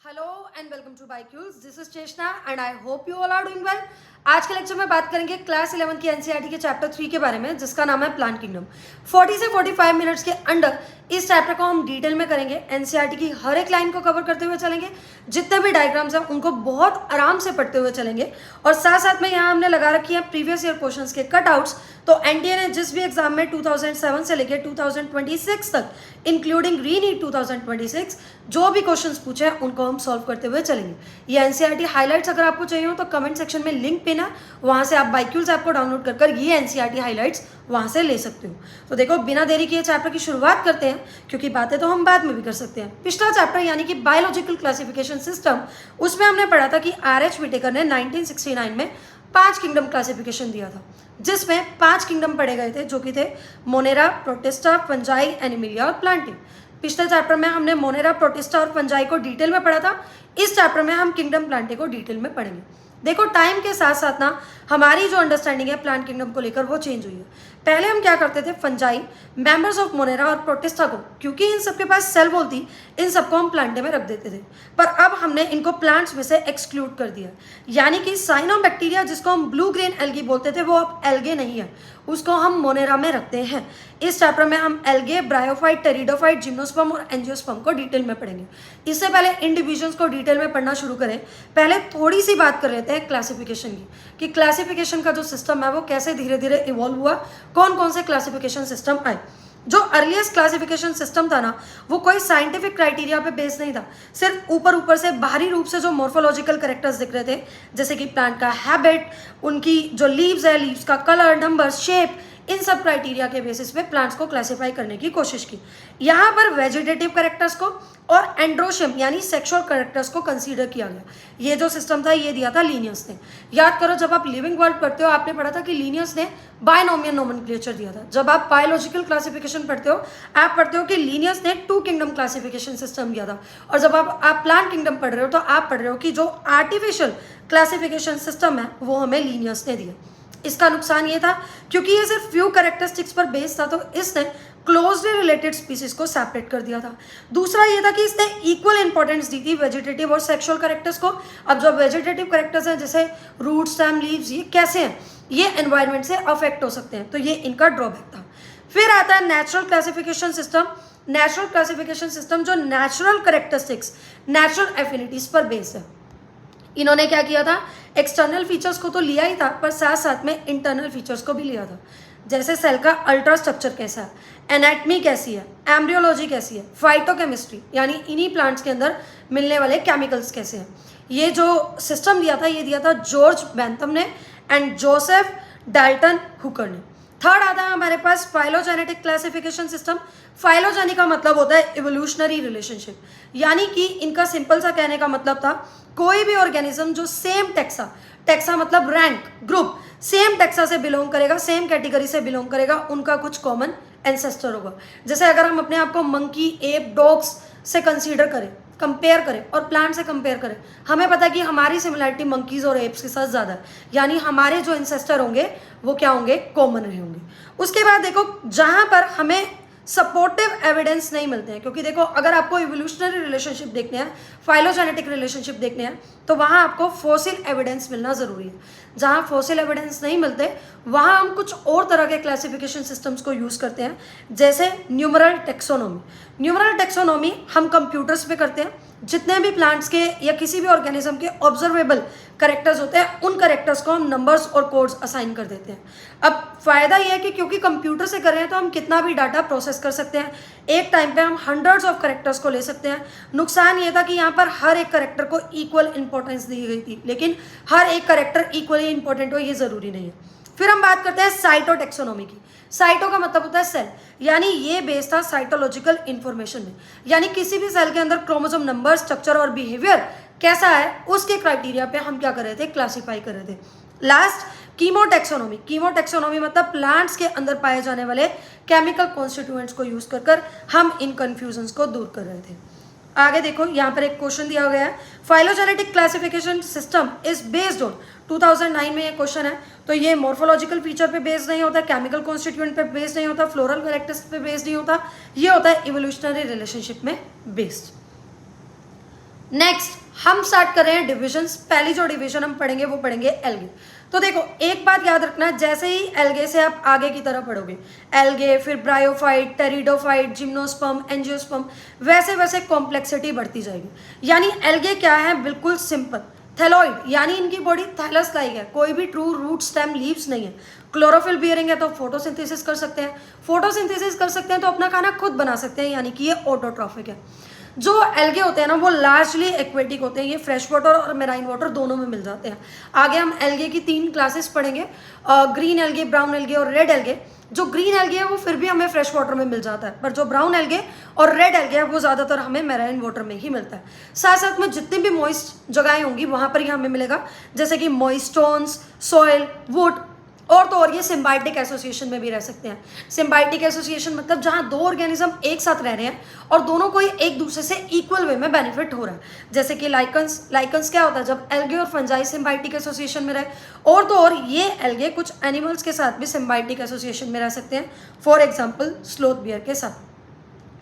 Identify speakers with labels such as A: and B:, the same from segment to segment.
A: Hello and welcome to बाइक्यूज। This is Cheshta and I hope you all are doing well. आज के lecture में बात करेंगे क्लास 11 की एनसीईआरटी के चैप्टर 3 के बारे में, जिसका नाम है प्लांट किंगडम। 40 से 45 मिनट्स के अंदर इस चैप्टर को हम डिटेल में करेंगे। एनसीईआरटी की हर एक लाइन को कवर करते हुए चलेंगे, जितने भी डायग्राम्स हैं उनको बहुत आराम से पढ़ते हुए चलेंगे। और साथ साथ में यहाँ हमने लगा रखी है प्रीवियस ईयर क्वेश्चंस के कटआउट्स। तो एनटीए ने जिस भी एग्जाम में 2007 से लेकर 2026 तक इंक्लूडिंग रीनीट 2026 जो भी क्वेश्चंस पूछे हैं उनको हम सॉल्व करते हुए चलेंगे। ये एनसीईआरटी हाइलाइट्स अगर आपको चाहिए हो तो कमेंट सेक्शन में लिंक पिन है, वहां से आप बाइक्यूज ऐप को डाउनलोड कर ये एनसीईआरटी हाइलाइट्स वहां से ले सकते हो। तो देखो, बिना देरी किए चैप्टर की शुरुआत करते हैं, क्योंकि बातें तो हम बाद में भी कर सकते हैं। पिछला चैप्टर यानी कि बायोलॉजिकल क्लासिफिकेशन सिस्टम, उसमें हमने पढ़ा था कि आर.एच. व्हिटेकर ने 1969 में 5 किंगडम क्लासिफिकेशन दिया था, जिसमें 5 किंगडम पढ़े गए थे, जो कि थे मोनेरा, प्रोटिस्टा, फंजाई, एनिमिलिया और प्लांटिंग। पिछले चैप्टर में हमने मोनेरा, प्रोटिस्टा और फंजाई को डिटेल में पढ़ा था। इस चैप्टर में हम किंगडम प्लांटिंग को डिटेल में पढ़ेंगे। देखो, टाइम के साथ साथ ना हमारी जो अंडरस्टैंडिंग है प्लांट किंगडम को लेकर वो चेंज हुई है। पहले हम क्या करते थे, फंजाई, मेंबर्स ऑफ मोनेरा और प्रोटिस्टा को, क्योंकि इन सबके पास सेल वॉल थी, इन सबको हम प्लांटे में रख देते थे। पर अब हमने इनको प्लांट्स में से एक्सक्लूड कर दिया, यानी कि साइनोबैक्टीरिया, जिसको हम ब्लू ग्रीन एल्गी बोलते थे, वो अब एल्गे नहीं है, उसको हम मोनेरा में रखते हैं। इस चैप्टर में हम एल्गे, ब्रायोफाइट, टेरिडोफाइट, जिम्नोस्पर्म और एंजियोस्पर्म को डिटेल में पढ़ेंगे। इससे पहले इन डिविजन्स को डिटेल में पढ़ना शुरू करें, पहले थोड़ी सी बात कर लेते हैं क्लासिफिकेशन की, कि क्लासिफिकेशन का जो सिस्टम है वो कैसे धीरे धीरे इवॉल्व हुआ, कौन कौन से क्लासिफिकेशन सिस्टम आए। जो अर्लीस्ट क्लासिफिकेशन सिस्टम था ना, वो कोई साइंटिफिक क्राइटेरिया पे बेस नहीं था, सिर्फ ऊपर ऊपर से बाहरी रूप से जो मॉर्फोलॉजिकल कैरेक्टर्स दिख रहे थे, जैसे कि प्लांट का हैबिट, उनकी जो लीव्स है, लीव्स का कलर, नंबर, शेप, इन सब क्राइटेरिया के बेसिस पे प्लांट्स को क्लासिफाई करने की कोशिश की। यहाँ पर वेजिटेटिव कैरेक्टर्स को और एंड्रोशियम यानी सेक्सुअल कैरेक्टर्स को कंसीडर किया गया। ये जो सिस्टम था ये दिया था लीनियस ने। याद करो, जब आप लिविंग वर्ल्ड पढ़ते हो आपने पढ़ा था कि लीनियस ने बायनोमियल नोमेनक्लेचर दिया था। जब आप बायोलॉजिकल क्लासिफिकेशन पढ़ते हो आप पढ़ते हो कि लीनियस ने 2 किंगडम क्लासिफिकेशन सिस्टम दिया था। और जब आप प्लांट किंगडम पढ़ रहे हो तो आप पढ़ रहे हो कि जो आर्टिफिशियल क्लासिफिकेशन सिस्टम है वो हमें लीनियस ने दिया। इसका नुकसान ये था क्योंकि ये सिर्फ फ्यू कैरेक्टरिस्टिक्स पर बेस्ड था, तो इसने क्लोजली रिलेटेड स्पीसीज को सेपरेट कर दिया था। दूसरा ये था कि इसने इक्वल इंपॉर्टेंस दी थी वेजिटेटिव और सेक्सुअल कैरेक्टर्स को। अब जो वेजिटेटिव कैरेक्टर्स हैं जैसे रूट, स्टेम, लीव्स, ये कैसे हैं, ये एनवायरनमेंट से अफेक्ट हो सकते हैं, तो ये इनका ड्रॉबैक था। फिर आता है natural classification system. Natural classification system जो नेचुरल कैरेक्टरिस्टिक्स, नेचुरल एफिनिटीज पर बेस्ड है। इन्होंने क्या किया था, एक्सटर्नल फीचर्स को तो लिया ही था, पर साथ साथ में इंटरनल फीचर्स को भी लिया था। जैसे सेल का अल्ट्रा स्ट्रक्चर कैसा है, एनाटमी कैसी है, एम्ब्रियोलॉजी कैसी है, फाइटोकेमिस्ट्री यानी इन्हीं प्लांट्स के अंदर मिलने वाले केमिकल्स कैसे हैं। ये जो सिस्टम दिया था ये दिया था जॉर्ज बेंथम ने एंड जोसेफ डाल्टन हुकर ने। थर्ड आता है हमारे पास फाइलोजेनेटिक क्लासिफिकेशन सिस्टम। फाइलोजेनी का मतलब होता है इवोल्यूशनरी रिलेशनशिप, यानी कि इनका सिंपल सा कहने का मतलब था कोई भी ऑर्गेनिज्म जो सेम टेक्सा, टेक्सा मतलब रैंक, ग्रुप, सेम टेक्सा से बिलोंग करेगा, सेम कैटेगरी से बिलोंग करेगा, उनका कुछ कॉमन एंसेस्टर होगा। जैसे अगर हम अपने आप को मंकी, एप, डॉग्स से कंसीडर करें, कंपेयर करें और प्लांट से कंपेयर करें, हमें पता है कि हमारी सिमिलरिटी मंकीज और एप्स के साथ ज़्यादा है, यानी हमारे जो एंसेस्टर होंगे वो क्या होंगे, कॉमन रहे होंगे। उसके बाद देखो, जहाँ पर हमें सपोर्टिव एविडेंस नहीं मिलते हैं, क्योंकि देखो अगर आपको इवोल्यूशनरी रिलेशनशिप देखने हैं, फाइलोजेनेटिक रिलेशनशिप देखने हैं, तो वहाँ आपको फॉसिल एविडेंस मिलना ज़रूरी है। जहाँ फॉसिल एविडेंस नहीं मिलते वहाँ हम कुछ और तरह के क्लासिफिकेशन सिस्टम्स को यूज़ करते हैं, जैसे न्यूमरल टेक्सोनोमी। न्यूमरल टेक्सोनोमी हम कंप्यूटर्स पे करते हैं। जितने भी प्लांट्स के या किसी भी ऑर्गेनिज्म के ऑब्जर्वेबल करेक्टर्स होते हैं, उन करेक्टर्स को हम नंबर्स और कोड्स असाइन कर देते हैं। अब फ़ायदा यह है कि क्योंकि कंप्यूटर से कर रहे हैं तो हम कितना भी डाटा प्रोसेस कर सकते हैं, एक टाइम पे हम हंड्रेड्स ऑफ करेक्टर्स को ले सकते हैं। नुकसान ये था कि यहाँ पर हर एक करेक्टर को इक्वल इंपॉर्टेंस दी गई थी, लेकिन हर एक करेक्टर इक्वली इंपॉर्टेंट हो ये ज़रूरी नहीं है। फिर हम बात करते हैं साइटोटेक्सोनोमी की। साइटो का मतलब होता है सेल, यानी ये बेस था साइटोलॉजिकल इंफॉर्मेशन में, यानी किसी भी सेल के अंदर क्रोमोसोम नंबर, स्ट्रक्चर और बिहेवियर कैसा है उसके क्राइटेरिया पे हम क्या कर रहे थे, क्लासीफाई कर रहे थे। लास्ट कीमोटेक्सोनोमी। कीमोटेक्सोनोमी मतलब प्लांट्स के अंदर पाए जाने वाले केमिकल कॉन्स्टिट्यूएंट्स को यूज कर हम इन कंफ्यूजन्स को दूर कर रहे थे। आगे देखो, यहाँ पर एक क्वेश्चन दिया गया है, phylogenetic classification system is based on, 2009 में ये क्वेश्चन है, तो ये मॉर्फोलॉजिकल फीचर पे बेस्ड नहीं होता, केमिकल कॉन्स्टिट्यूएंट पे बेस्ड नहीं होता, फ्लोरल कैरेक्टर्स पे बेस्ड नहीं होता, ये होता है इवोल्यूशनरी रिलेशनशिप में बेस्ड। नेक्स्ट हम स्टार्ट कर रहे हैं डिविजन्स। पहली जो डिवीजन हम पढ़ेंगे वो पढ़ेंगे एल्गे। तो देखो एक बात याद रखना, जैसे ही एल्गे से आप आगे की तरफ पढ़ोगे, एल्गे फिर ब्रायोफाइट, टेरिडोफाइट, जिम्नोस्पर्म, एंजियोस्पर्म, वैसे वैसे कॉम्प्लेक्सिटी बढ़ती जाएगी। यानी एल्गे क्या है, बिल्कुल सिंपल थैलॉइड, यानी इनकी बॉडी थैलस लाइक है, कोई भी ट्रू रूट स्टेम लीव्स नहीं है। क्लोरोफिल बियरिंग है तो फोटोसिंथेसिस कर सकते हैं, फोटोसिंथेसिस कर सकते हैं तो अपना खाना खुद बना सकते हैं, यानी कि ये ऑटोट्रॉफिक है। जो एल्गे होते हैं ना वो लार्जली एक्वेटिक होते हैं, ये फ्रेश वाटर और मेराइन वाटर दोनों में मिल जाते हैं। आगे हम एल्गे की 3 क्लासेस पढ़ेंगे, ग्रीन एल्गे, ब्राउन एल्गे और रेड एल्गे। जो ग्रीन एल्गे है वो फिर भी हमें फ्रेश वाटर में मिल जाता है, पर जो ब्राउन एल्गे और रेड एल्गे है वो ज़्यादातर हमें मेराइन वाटर में ही मिलता है। साथ साथ में जितनी भी मॉइस्ट जगहें होंगी वहाँ पर ही हमें मिलेगा, जैसे कि मॉइस्टोन्स, सॉइल, वुड, और तो और ये सिम्बायोटिक एसोसिएशन में भी रह सकते हैं। सिम्बायोटिक एसोसिएशन मतलब जहाँ 2 ऑर्गेनिज्म एक साथ रह रहे हैं और दोनों को एक दूसरे से इक्वल वे में बेनिफिट हो रहा है। जैसे कि लाइकन्स क्या होता है, जब एल्गे और फंजाई सिम्बायोटिक एसोसिएशन में रहे, और तो और ये एल्गे कुछ एनिमल्स के साथ भी सिम्बायोटिक एसोसिएशन में रह सकते हैं, फॉर एग्जाम्पल स्लोथ बियर के साथ।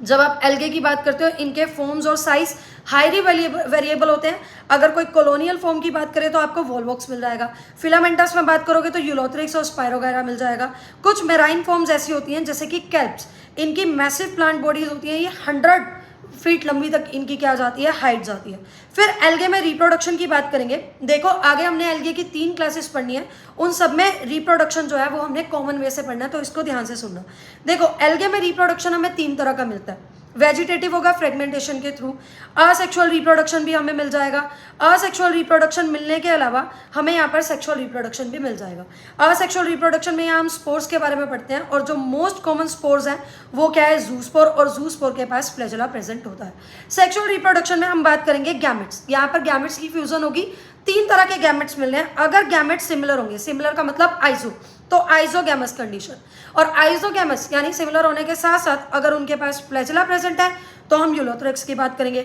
A: जब आप एल्गे की बात करते हो, इनके फॉर्म्स और साइज हाईली वेरिएबल होते हैं। अगर कोई कॉलोनियल फॉर्म की बात करें तो आपको वॉलवॉक्स मिल जाएगा, फिलामेंटस में बात करोगे तो यूलोथ्रिक्स और स्पायरोगायरा मिल जाएगा। कुछ मेराइन फॉर्म्स ऐसी होती हैं जैसे कि कैल्प्स, इनकी मैसिव प्लांट बॉडीज होती हैं, ये 100 फीट लंबी तक इनकी क्या जाती है, हाइट जाती है। फिर एल्गे में रिप्रोडक्शन की बात करेंगे। देखो आगे हमने एल्गे की 3 क्लासेस पढ़नी है, उन सब में रिप्रोडक्शन जो है वो हमने कॉमन वे से पढ़ना है, तो इसको ध्यान से सुनना। देखो एल्गे में रिप्रोडक्शन हमें 3 तरह का मिलता है। वेजिटेटिव होगा फ्रेगमेंटेशन के थ्रू, असेक्सुअल रिप्रोडक्शन भी हमें मिल जाएगा। असेक्सुअल रिप्रोडक्शन मिलने के अलावा हमें यहाँ पर सेक्सुअल रिप्रोडक्शन भी मिल जाएगा। असेक्सुअल रिप्रोडक्शन में यहाँ हम स्पोर्स के बारे में पढ़ते हैं, और जो मोस्ट कॉमन स्पोर्स हैं वो क्या है, जूस्पोर, और जूस्पोर के पास फ्लैजेला प्रेजेंट होता है। सेक्सुअल रिप्रोडक्शन में हम बात करेंगे गैमेट्स। यहाँ पर गैमेट्स की फ्यूजन होगी, 3 तरह के गैमेट्स मिलने हैं। अगर गैमेट्स सिमिलर होंगे, सिमिलर का मतलब आइसो, तो आइसोगैमस कंडीशन, और आइसोगैमस यानी सिमिलर होने के साथ साथ अगर उनके पास फ्लैजेला प्रेजेंट है तो हम यूलोथ्रिक्स की बात करेंगे,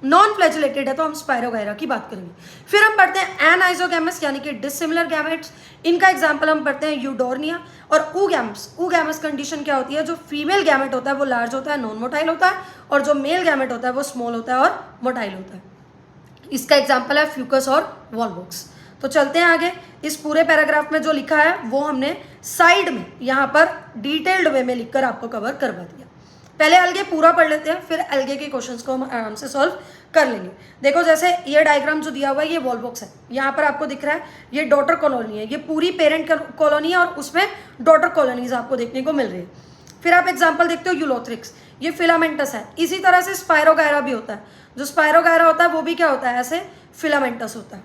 A: नॉन फ्लैजिलेटेड है तो हम स्पायरोगायरा की बात करेंगे। फिर हम पढ़ते हैं एनाइसोगैमस यानी कि डिसिमिलर गैमेट्स। इनका एग्जांपल हम पढ़ते हैं यूडोर्निया और ऊगैमस। ऊगैमस कंडीशन क्या होती है, जो फीमेल गैमेट होता है वो लार्ज होता है, नॉन मोटाइल होता है, और जो मेल गैमेट होता है वो स्मॉल होता है और मोटाइल होता है। इसका एग्जाम्पल है फ्यूकस और वॉलवॉक्स। तो चलते हैं आगे। इस पूरे पैराग्राफ में जो लिखा है वो हमने साइड में यहाँ पर डिटेल्ड वे में लिखकर आपको कवर करवा दिया। पहले एल्गे पूरा पढ़ लेते हैं, फिर एल्गे के क्वेश्चंस को हम आराम से सॉल्व कर लेंगे। देखो जैसे ये डायग्राम जो दिया हुआ है ये वॉलवॉक्स है, यहाँ पर आपको दिख रहा है ये डॉटर कॉलोनी है, ये पूरी पेरेंट कॉलोनी है और उसमें डॉटर कॉलोनीज आपको देखने को मिल रही है। फिर आप एग्जाम्पल देखते हो यूलोथ्रिक्स, ये फिलामेंटस है। इसी तरह से स्पायरोगायरा भी होता है, जो स्पायरोगायरा होता है वो भी क्या होता है, ऐसे फिलामेंटस होता है।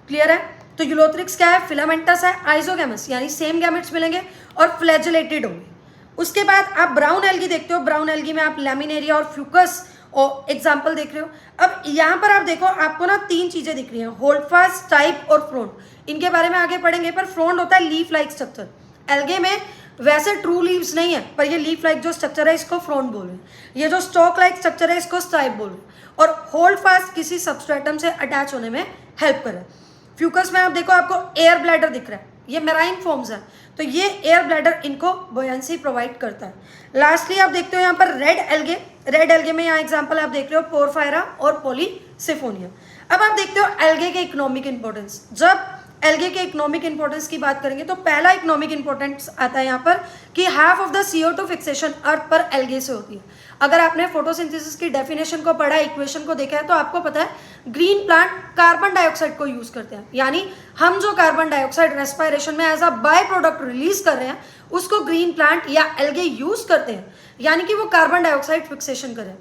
A: क्लियर है? तो यूलोथ्रिक्स क्या है, फिलामेंटस है, आइसोगैमस यानी सेम गैमेट्स मिलेंगे और फ्लैजिलेटेड होंगे। उसके बाद आप ब्राउन एल्गी देखते हो, ब्राउन एल्गी में आप लैमिनेरिया और फ्यूकस और एग्जाम्पल देख रहे हो। अब यहाँ पर आप देखो आपको ना 3 चीजें दिख रही हैं, होल्डफास्ट, टाइप और फ्रोंड। इनके बारे में आगे पढ़ेंगे, पर फ्रोंड होता है लीफ लाइक स्ट्रक्चर। एल्गे में वैसे ट्रू लीव्स नहीं है, पर ये लीफ लाइक जो स्ट्रक्चर है इसको फ्रोंड बोल रहे हैं। ये जो स्टॉक लाइक स्ट्रक्चर है इसको स्टाइप बोल रहे हैं। और होल्ड फास्ट किसी सबस्ट्रेटम से अटैच होने में हेल्प कर रहा है। फ्यूकस में आप देखो आपको एयर ब्लैडर दिख रहा है, ये मेराइन फॉर्म्स है, तो ये एयर ब्लैडर इनको बॉयंसी प्रोवाइड करता है। लास्टली आप देखते हो यहाँ पर रेड एल्गे। रेड एल्गे में यहाँ एग्जांपल आप देख रहे हो पोरफायरा और पॉलीसिफोनिया। अब आप देखते हो एल्गे के इकोनॉमिक इंपॉर्टेंस। जब एल्गे के इकोनॉमिक इंपॉर्टेंस की बात करेंगे तो पहला इकोनॉमिक इंपॉर्टेंस आता है यहाँ पर कि half of the CO2 fixation earth पर एल्गे से होती है। अगर आपने फोटोसिंथेसिस की डेफिनेशन को पढ़ा है, इक्वेशन को देखा है, तो आपको पता है ग्रीन प्लांट कार्बन डाइऑक्साइड को यूज करते हैं, यानी हम जो कार्बन डाइऑक्साइड रेस्पिरेशन में as a by product release कर रहे हैं उसको ग्रीन प्लांट या एल्गे यूज करते हैं, यानी कि वो कार्बन डाइऑक्साइड फिक्सेशन करें।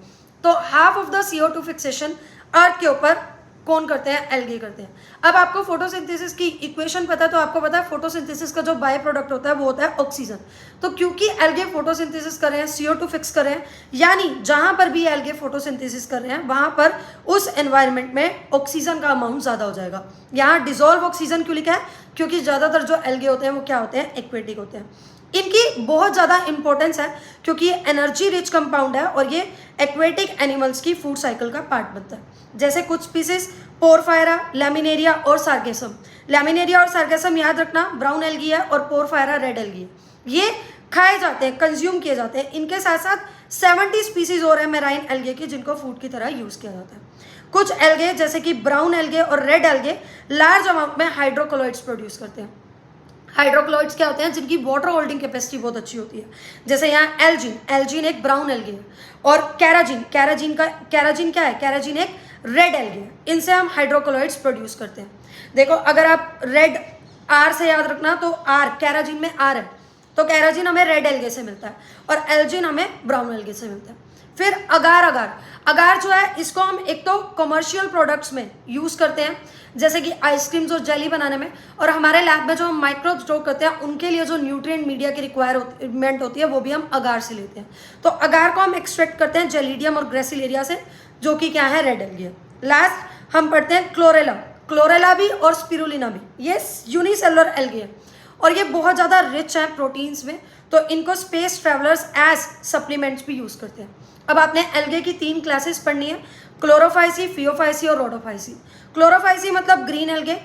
A: तो half of the CO2 fixation earth के ऊपर कौन करते हैं, एल्गे करते हैं। अब आपको फोटोसिंथेसिस की इक्वेशन पता है, तो आपको पता है फोटोसिंथेसिस का जो बाय प्रोडक्ट होता है वो होता है ऑक्सीजन। तो क्योंकि एल्गे फोटोसिंथेसिस कर रहे हैं, CO2 फिक्स कर रहे हैं, यानी जहां पर भी एल्गे फोटोसिंथेसिस कर रहे हैं वहां पर उस एनवायरनमेंट में ऑक्सीजन का अमाउंट ज्यादा हो जाएगा। यहाँ डिजोल्व ऑक्सीजन क्यों लिखा है, क्योंकि ज्यादातर जो एल्गे होते हैं वो क्या होते हैं, एक्वेटिक होते हैं। इनकी बहुत ज़्यादा इंपॉर्टेंस है क्योंकि ये एनर्जी रिच कंपाउंड है और ये एक्वेटिक एनिमल्स की फूड साइकिल का पार्ट बनता है। जैसे कुछ स्पीसीज पोरफायरा, लैमिनेरिया और सार्गेसम। लैमिनेरिया और सार्गेसम याद रखना ब्राउन एल्गी है और पोरफायरा रेड एल्गी है। ये खाए जाते हैं, कंज्यूम किए जाते हैं। इनके साथ साथ 70 स्पीसीज और है मेराइन एल्गे की जिनको फूड की तरह यूज़ किया जाता है। कुछ एल्गे जैसे कि ब्राउन एल्गे और रेड एल्गे लार्ज अमाउंट में हाइड्रोकोलोइड्स प्रोड्यूस करते हैं। हाइड्रोक्लोइड्स क्या होते हैं? जिनकी वाटर होल्डिंग कैपेसिटी बहुत अच्छी होती है। जैसे यहाँ एल्जिन, एल्जिन एक ब्राउन एल्गे है, और कैराजिन, कैराजिन क्या है? कैराजिन एक रेड एल्गे है। इनसे हम हाइड्रोक्लोइड्स प्रोड्यूस करते हैं। देखो अगर आप रेड आर से याद रखना, तो आर कैराजिन में आर है, तो कैराजिन हमें रेड एल्गे से मिलता है और एल्जिन हमें ब्राउन एल्गे से मिलता है। फिर अगार, अगार जो है इसको हम एक तो कमर्शियल प्रोडक्ट्स में यूज करते हैं, जैसे कि आइसक्रीम्स और जेली बनाने में, और हमारे लैब में जो हम माइक्रोब स्टोर करते हैं उनके लिए जो न्यूट्रिएंट मीडिया की रिक्वायरमेंट होती है वो भी हम अगार से लेते हैं। तो अगार को हम एक्सट्रैक्ट करते हैं जेलिडियम और ग्रेसिलेरिया से, जो कि क्या है? Red algae. लास्ट हम पढ़ते हैं क्लोरेला, क्लोरेला भी और स्पिरुलिना भी, ये यूनिसेलुलर एल्गे है और ये बहुत ज़्यादा रिच है प्रोटीन्स में, तो इनको स्पेस ट्रेवलर्स एज सप्लीमेंट्स भी यूज़ करते हैं। अब आपने एल्गे की 3 क्लासेस पढ़नी है, क्लोरोफाइसी, फियोफाइसी और रोडोफाइसी। क्लोरोफाइसी मतलब ग्रीन एल्गे,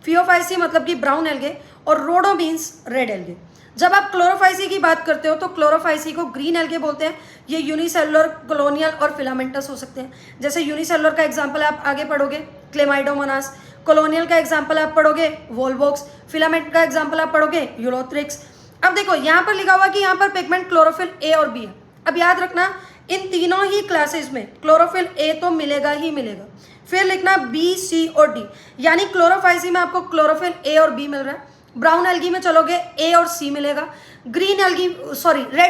A: फियोफाइसी मतलब कि ब्राउन एल्गे, और रोडो मीन्स रेड एल्गे। जब आप क्लोरोफाइसी की बात करते हो तो क्लोरोफाइसी को ग्रीन एल्गे बोलते हैं। ये यूनिसेलुलर, कॉलोनियल और फिलामेंटस हो सकते हैं। जैसे यूनिसेलुलर का एग्जाम्पल आप आगे पढ़ोगे क्लेमाइडोमोनास, कॉलोनियल का एग्जाम्पल आप पढ़ोगे वोल्वोक्स, फिलामेंट का एग्जाम्पल आप पढ़ोगे यूलोथ्रिक्स। अब देखो यहाँ पर लिखा हुआ कि यहाँ पर पिगमेंट क्लोरोफिल ए और बी है। अब याद रखना इन तीनों ही क्लासेस में क्लोरोफिल ए तो मिलेगा ही मिलेगा। फिर लिखना बी, सी और डी, यानी क्लोरोफाइसी में आपको क्लोरोफिल ए और बी मिल रहा है। ब्राउन एल्गी में चलोगे ए और सी मिलेगा, रेड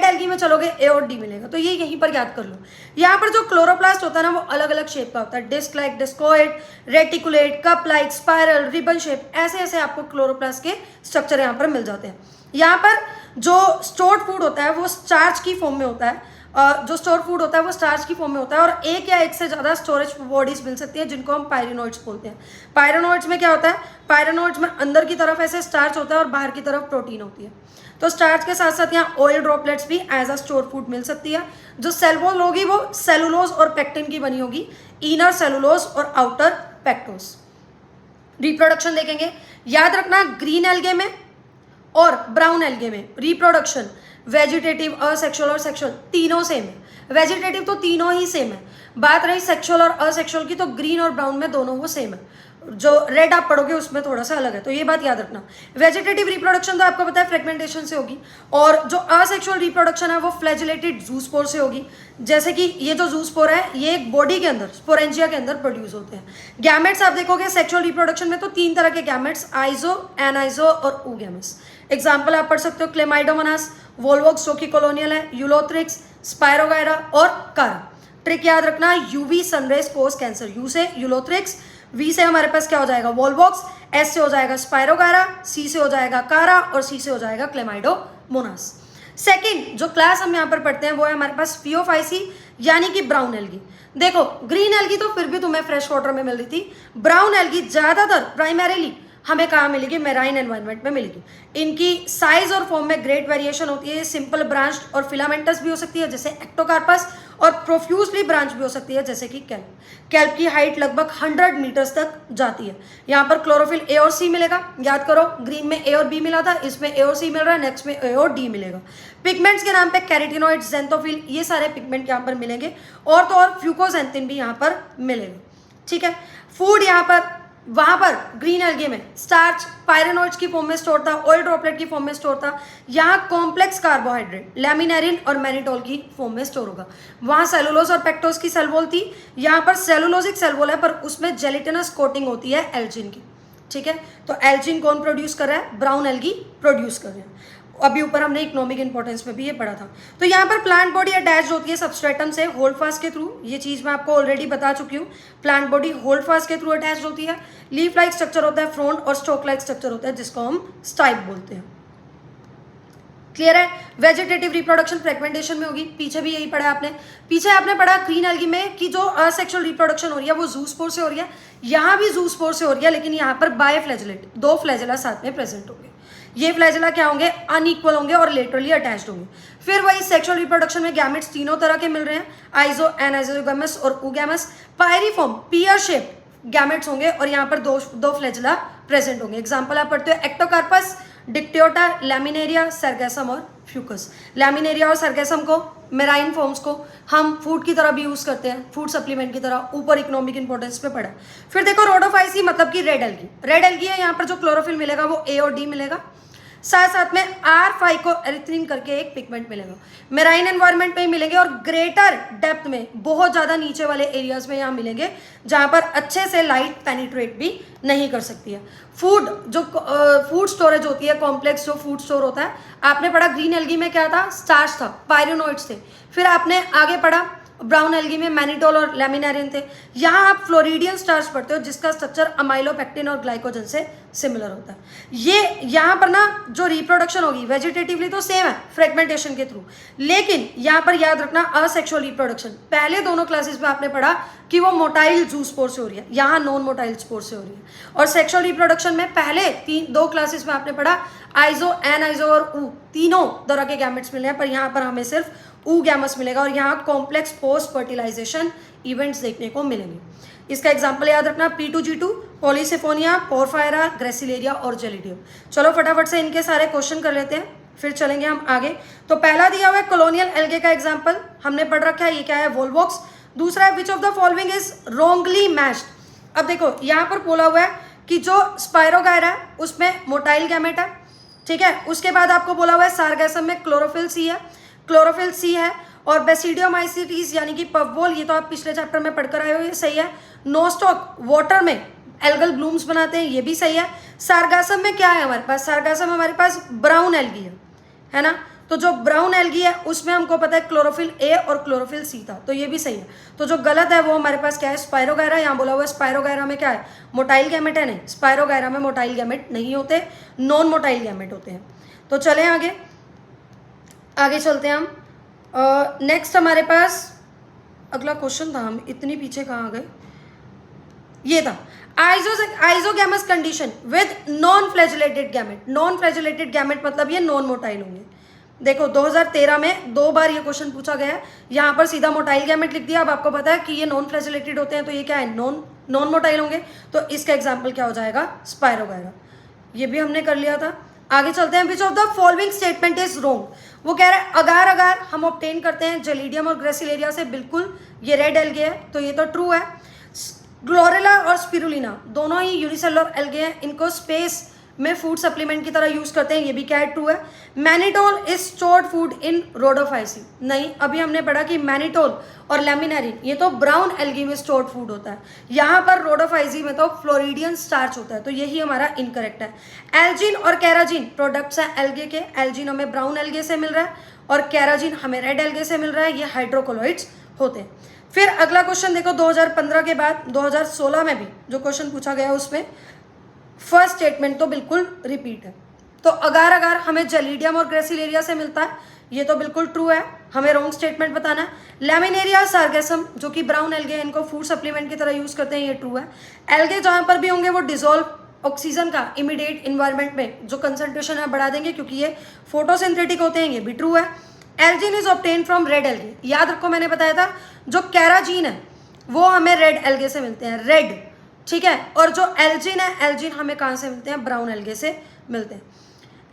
A: एल्गी में चलोगे ए और डी मिलेगा। तो ये यहीं पर याद कर लो। यहाँ पर जो क्लोरोप्लास्ट होता है ना वो अलग अलग शेप का होता है, disc like, discoid, reticulate, cup like, spiral, ribbon shape, ऐसे ऐसे आपको क्लोरोप्लास्ट के स्ट्रक्चर यहाँ पर मिल जाते हैं। यहाँ पर जो स्टोर्ड फूड होता है वो स्टार्च की फॉर्म में होता है, जो स्टोर फूड होता है वो स्टार्च की फॉर्म में होता है, और एक या एक से ज़्यादा स्टोरेज बॉडीज मिल सकती है जिनको हम पायरेनोइड्स बोलते हैं। पायरेनोइड्स में क्या होता है? पायरेनोइड्स में अंदर की तरफ ऐसे स्टार्च होता है और बाहर की तरफ प्रोटीन होती है। तो स्टार्च के साथ साथ यहाँ ऑयल ड्रॉपलेट्स भी एज अ स्टोर फूड मिल सकती है। जो सेल वॉल होगी वो सेलुलोज और पेक्टिन की बनी होगी, इनर सेलुलोज और आउटर पेक्टोस। रिप्रोडक्शन देखेंगे, याद रखना ग्रीन एल्गे में और ब्राउन एल्गे में रिप्रोडक्शन वेजिटेटिव, असेक्सुअल और सेक्सुअल तीनों सेम है। वेजिटेटिव तो तीनों ही सेम है। बात रही सेक्सुअल और असेक्सुअल की, तो ग्रीन और ब्राउन में दोनों वो सेम है। जो रेड आप पढ़ोगे उसमें थोड़ा सा अलग है, तो ये बात याद रखना। वेजिटेटिव रिप्रोडक्शन तो आपको पता है फ्रेगमेंटेशन से होगी, और जो असेक्सुअल रिप्रोडक्शन है वो फ्लैजिलेटेड जूस्पोर से होगी। जैसे कि ये जो जूस्पोर है ये एक बॉडी के अंदर, स्पोरेंजिया के अंदर प्रोड्यूस होते हैं। गैमेट्स आप देखोगे सेक्सुअल रिप्रोडक्शन में तो 3 तरह के गैमेट्स, आइजो, एनाइजो और oogamous। एग्जाम्पल आप पढ़ सकते हो क्लेमाइडोमोनास, वोल्वोक्स जो कि कॉलोनियल है, यूलोथ्रिक्स, स्पायरोगायरा और कारा। ट्रिक याद रखना, UV sunrays cause cancer. U से यूलोथ्रिक्स, वी से हमारे पास क्या हो जाएगा? वोल्वोक्स, एस से हो जाएगा स्पायरोगायरा, सी से हो जाएगा कारा और सी से हो जाएगा क्लेमाइडोमोनास। सेकंड जो क्लास हम यहाँ पर पढ़ते हैं वो है हमारे पास फियोफाइसी, यानी कि ब्राउन एल्गी। देखो ग्रीन एल्गी तो फिर भी तुम्हें फ्रेश वाटर में मिल रही थी, ब्राउन एल्गी ज्यादातर प्राइमरीली हमें कहाँ मिलेगी? मेराइन एनवायरनमेंट में मिलेगी। इनकी साइज और फॉर्म में ग्रेट वेरिएशन होती है। सिंपल ब्रांच्ड और फिलामेंटस भी हो सकती है जैसे एक्टोकार्पस, और प्रोफ्यूजली ब्रांच भी हो सकती है जैसे कि कैल्प। कैल्प की हाइट लगभग 100 मीटर्स तक जाती है। यहाँ पर क्लोरोफिल ए और सी मिलेगा, याद करो ग्रीन में ए और बी मिला था, इसमें ए और सी मिल रहा है, नेक्स्ट में ए और डी मिलेगा। पिगमेंट्स के नाम पे कैरेटिनोइड, ज़ेंथोफिल, ये सारे पिगमेंट यहाँ पर मिलेंगे, और तो और फ्यूकोजेंथिन भी यहाँ पर मिलेगा। ठीक है, फूड यहाँ पर, वहां पर ग्रीन एल्गे में स्टार्च पायरेनोइड्स की फॉर्म में स्टोर था, ऑयल ड्रॉपलेट की फॉर्म में स्टोर था। यहाँ कॉम्प्लेक्स कार्बोहाइड्रेट लैमिनेरिन और मैनिटोल की फॉर्म में स्टोर होगा। वहाँ सेलुलोज और पेक्टोस की सेल वॉल थी, यहाँ पर सेलुलोजिक सेल वॉल है पर उसमें जेलिटिनस कोटिंग होती है एल्जिन की। ठीक है, तो एल्जिन कौन प्रोड्यूस कर रहा है? ब्राउन एल्गी प्रोड्यूस कर रहे हैं। अभी ऊपर हमने इकोनॉमिक इंपॉर्टेंस में भी ये पढ़ा था। तो यहाँ पर प्लांट बॉडी अटैच होती है सबस्ट्रेटम से होल्ड फास्ट के थ्रू, ये चीज मैं आपको ऑलरेडी बता चुकी हूँ। प्लांट बॉडी होल्ड फास्ट के थ्रू अटैच होती है। लीफ लाइक स्ट्रक्चर होता है फ्रंट, और स्टॉक लाइक स्ट्रक्चर होता है जिसको हम स्टाइप बोलते हैं। क्लियर है? वेजिटेटिव रिप्रोडक्शन फ्रेगमेंटेशन में होगी, पीछे भी यही पढ़ा आपने। पीछे आपने पढ़ा ग्रीन एल्गी में कि जो असेक्सुअल रिप्रोडक्शन हो रही है वो जूस्पोर से हो रही है, यहाँ भी जूस्पोर से हो रही है, लेकिन यहाँ पर बायफ्लैजेलेट, 2 फ्लैजेला साथ में प्रेजेंट होंगे। ये फ्लैजेला क्या होंगे? अनइक्वल होंगे और लेटरली अटैच्ड होंगे। फिर वही सेक्सुअल रिप्रोडक्शन में गैमेट्स तीनों तरह के मिल रहे हैं, आइजो, एनाइजोगैमस और oogamous। पायरिफॉर्म पीयर शेप गैमेट्स होंगे और यहाँ पर दो फ्लैजेला प्रेजेंट होंगे। एग्जाम्पल आप पढ़ते हो एक्टोकार्पस, डिक्टियोटा, लैमिनेरिया, सरगैसम और फ्यूकस। लैमिनेरिया और सरगैसम को, मेराइन फॉर्म्स को हम फूड की तरह भी यूज करते हैं, फूड सप्लीमेंट की तरह, ऊपर इकोनॉमिक इंपॉर्टेंस पे पड़ा है। फिर देखो रोडोफाइसी मतलब कि रेड एल्गी। रेड एल्गी है, यहाँ पर जो क्लोरोफिल मिलेगा वो ए और डी मिलेगा, साथ साथ में R5 एरिथ्रिन करके एक पिगमेंट मिलेगा। मेराइन एनवायरनमेंट में ही मिलेंगे और ग्रेटर डेप्थ में, बहुत ज़्यादा नीचे वाले एरियाज में यहाँ मिलेंगे जहाँ पर अच्छे से लाइट पेनिट्रेट भी नहीं कर सकती है। फूड जो फूड स्टोरेज होती है, कॉम्प्लेक्स जो फूड स्टोर होता है, आपने पढ़ा ग्रीन एल्गी में क्या था, स्टार्च था, पायरोनोइड्स थे। फिर आपने आगे पढ़ा ब्राउन एल्गी में मैनिटोल और लैमिनारिन थे। यहाँ आप फ्लोरिडियन स्टार्च पढ़ते हो जिसका स्ट्रक्चर अमाइलोपेक्टिन और ग्लाइकोजन से सिमिलर होता है। ये यहाँ पर ना जो रिप्रोडक्शन होगी वेजिटेटिवली तो सेम है फ्रेगमेंटेशन के थ्रू, लेकिन यहाँ पर याद रखना असेक्सुअल रिप्रोडक्शन पहले दोनों क्लासेस में आपने पढ़ा कि वो मोटाइल जू स्पोर से हो रही है, यहाँ नॉन मोटाइल स्पोर से हो रही है। और सेक्सुअल रिप्रोडक्शन में पहले दो क्लासेस में आपने पढ़ा आइजो, एनाइजो और ऊ, तीनों तरह के गैमेट्स मिले हैं, पर यहाँ पर हमें सिर्फ ऊ गैमस मिलेगा और यहाँ कॉम्प्लेक्स पोस्ट फर्टिलाइजेशन इवेंट्स देखने को मिलेंगे। इसका एग्जाम्पल याद रखना P2G2, पॉलीसिफोनिया, पोरफायरा, ग्रेसिलेरिया और जेलिडियम। चलो फटाफट से इनके सारे क्वेश्चन कर लेते हैं, फिर चलेंगे हम आगे। तो पहला दिया हुआ है कॉलोनियल एल्गे का एग्जाम्पल, हमने पढ़ रखा है, ये क्या है, वोल्वॉक्स। दूसरा है विच of the following is wrongly matched. अब देखो यहाँ पर बोला हुआ है कि जो स्पायरोगायरा है उसमें मोटाइल गैमेट है, ठीक है। उसके बाद आपको बोला हुआ है सारगैसम में क्लोरोफिल सी है, क्लोरोफिल सी है। और बेसिडियोमाइसिटीज यानी कि पफबोल, ये तो आप पिछले चैप्टर में पढ़कर आए हो, ये सही है। नोस्टॉक वाटर में एल्गल ब्लूम्स बनाते हैं, ये भी सही है। सारगासम में क्या है हमारे पास, सारगासम हमारे पास ब्राउन एल्गी है ना। तो जो ब्राउन एल्गी है उसमें हमको पता है क्लोरोफिल ए और क्लोरोफिल सी था, तो ये भी सही है। तो जो गलत है वो हमारे पास क्या है, स्पायरोगायरा। यहाँ बोला हुआ है स्पायरोगायरा में क्या है, मोटाइल गैमेट है, नहीं, स्पायरोगायरा में मोटाइल गैमेट नहीं होते, नॉन मोटाइल गैमेट होते हैं। तो चलें आगे चलते हैं हम। नेक्स्ट हमारे पास अगला क्वेश्चन था, हम इतनी पीछे कहाँ गए, ये था isogamous condition with non flagellated gamete. Non flagellated gamete मतलब ये नॉन मोटाइल होंगे। देखो 2013 में 2 बार ये क्वेश्चन पूछा गया है, यहाँ पर सीधा मोटाइल गैमेट लिख दिया। अब आपको पता है कि ये नॉन फ्लैजेलेटेड होते हैं, तो ये क्या है, नॉन मोटाइल होंगे। तो इसका एग्जाम्पल क्या हो जाएगा, स्पायरोगायरा। ये भी हमने कर लिया था। आगे चलते हैं, विच of the following statement is wrong. वो कह रहा है अगार अगार हम ऑब्टेन करते हैं जेलिडियम और ग्रेसिलेरिया से, बिल्कुल ये रेड एल्गे है, तो ये तो ट्रू है। ग्लोरेला और स्पिरुलिना दोनों ही यूनिसेलुलर एल्गे हैं, इनको स्पेस में फूड सप्लीमेंट की तरह यूज करते हैं, ये भी क्या है, ट्रू है। Mannitol is stored food in Rhodophyceae, नहीं, अभी हमने पढ़ा कि मैनिटोल और लैमिनारिन ये तो ब्राउन एल्गी में स्टोर्ड फूड होता है, यहाँ पर रोडोफाइसी में तो फ्लोरिडियन स्टार्च होता है, तो यही हमारा इनकरेक्ट है। एल्जिन और कैराजिन प्रोडक्ट्स हैं एल्गे के, एल्जिन हमें ब्राउन एल्गे से मिल रहा है और कैराजिन हमें रेड एल्गे से मिल रहा है, ये हाइड्रोकोलोइड्स होते हैं। फिर अगला क्वेश्चन देखो, 2015 के बाद 2016 में भी जो क्वेश्चन पूछा गया उसमें फर्स्ट स्टेटमेंट तो बिल्कुल रिपीट है। तो अगार अगार हमें जेलिडियम और ग्रेसिलेरिया से मिलता है, ये तो बिल्कुल ट्रू है, हमें रॉन्ग स्टेटमेंट बताना है। लैमिनेरिया सार्गेसम जो कि ब्राउन एल्गे हैं, इनको फूड सप्लीमेंट की तरह यूज करते हैं, ये ट्रू है। एल्गे जहाँ पर भी होंगे वो डिजोल्व ऑक्सीजन का इमीडिएट इन्वायरमेंट में जो कंसंट्रेशन है बढ़ा देंगे, क्योंकि ये फोटोसिंथेटिक होते हैं, ये भी ट्रू है। Elgin is obtain from red algae, याद रखो मैंने बताया था जो कैराजीन है वो हमें रेड एल्गे से मिलते हैं, रेड, ठीक है। और जो एल्जिन है, एल्जिन हमें कहाँ से मिलते हैं, ब्राउन एल्गे से मिलते हैं।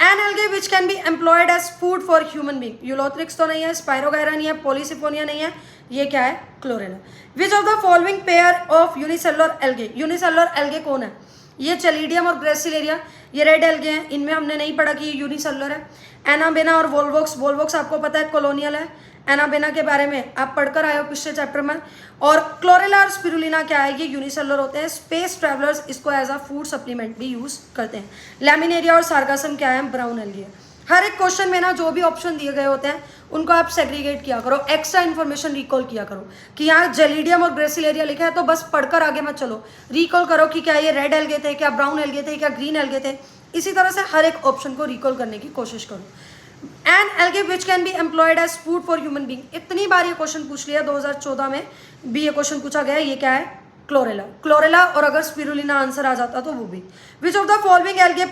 A: An algae which can be employed as food for human being, Ulothrix तो नहीं है, स्पायरोगायरा नहीं है, पॉलीसिफोनिया नहीं है, ये क्या है, chlorella. Which of the following pair of unicellular algae, unicellular algae कौन है, ये चलीडियम और ग्रेसिलेरिया, ये रेड एल्गे हैं, इनमें हमने नहीं पढ़ा कि ये यूनिसेलुलर है। एनाबेना और वोल्वॉक्स, वोल्वॉक्स आपको पता है कॉलोनियल है, एनाबेना के बारे में आप पढ़कर आए हो पिछले चैप्टर में। और क्लोरेला और स्पिरुलिना क्या है, ये यूनिसेलुलर होते हैं, स्पेस ट्रैवलर्स इसको एज अ फूड सप्लीमेंट भी यूज करते हैं। लैमिनेरिया और सार्गासम क्या है, ब्राउन एल्गे। हर एक क्वेश्चन में ना जो भी ऑप्शन दिए गए होते हैं उनको आप सेग्रीगेट किया करो, एक्स्ट्रा इन्फॉर्मेशन रिकॉल किया करो कि यहाँ जेलिडियम और ग्रेसिलेरिया लिखा है तो बस पढ़कर आगे मत चलो, रिकॉल करो कि क्या ये रेड एल्गे थे, क्या ब्राउन एल्गे थे, क्या ग्रीन एल्गे थे। इसी तरह से हर एक ऑप्शन को रिकॉल करने की कोशिश करो। An algae which can be employed as food for human being, इतनी बार ये क्वेश्चन पूछ लिया, 2014 में भी ये क्वेश्चन पूछा गया, ये क्या है, क्लोरेला। क्लोरेला और अगर स्पिरुलिना आंसर आ जाता तो वो भी। विच of the following algae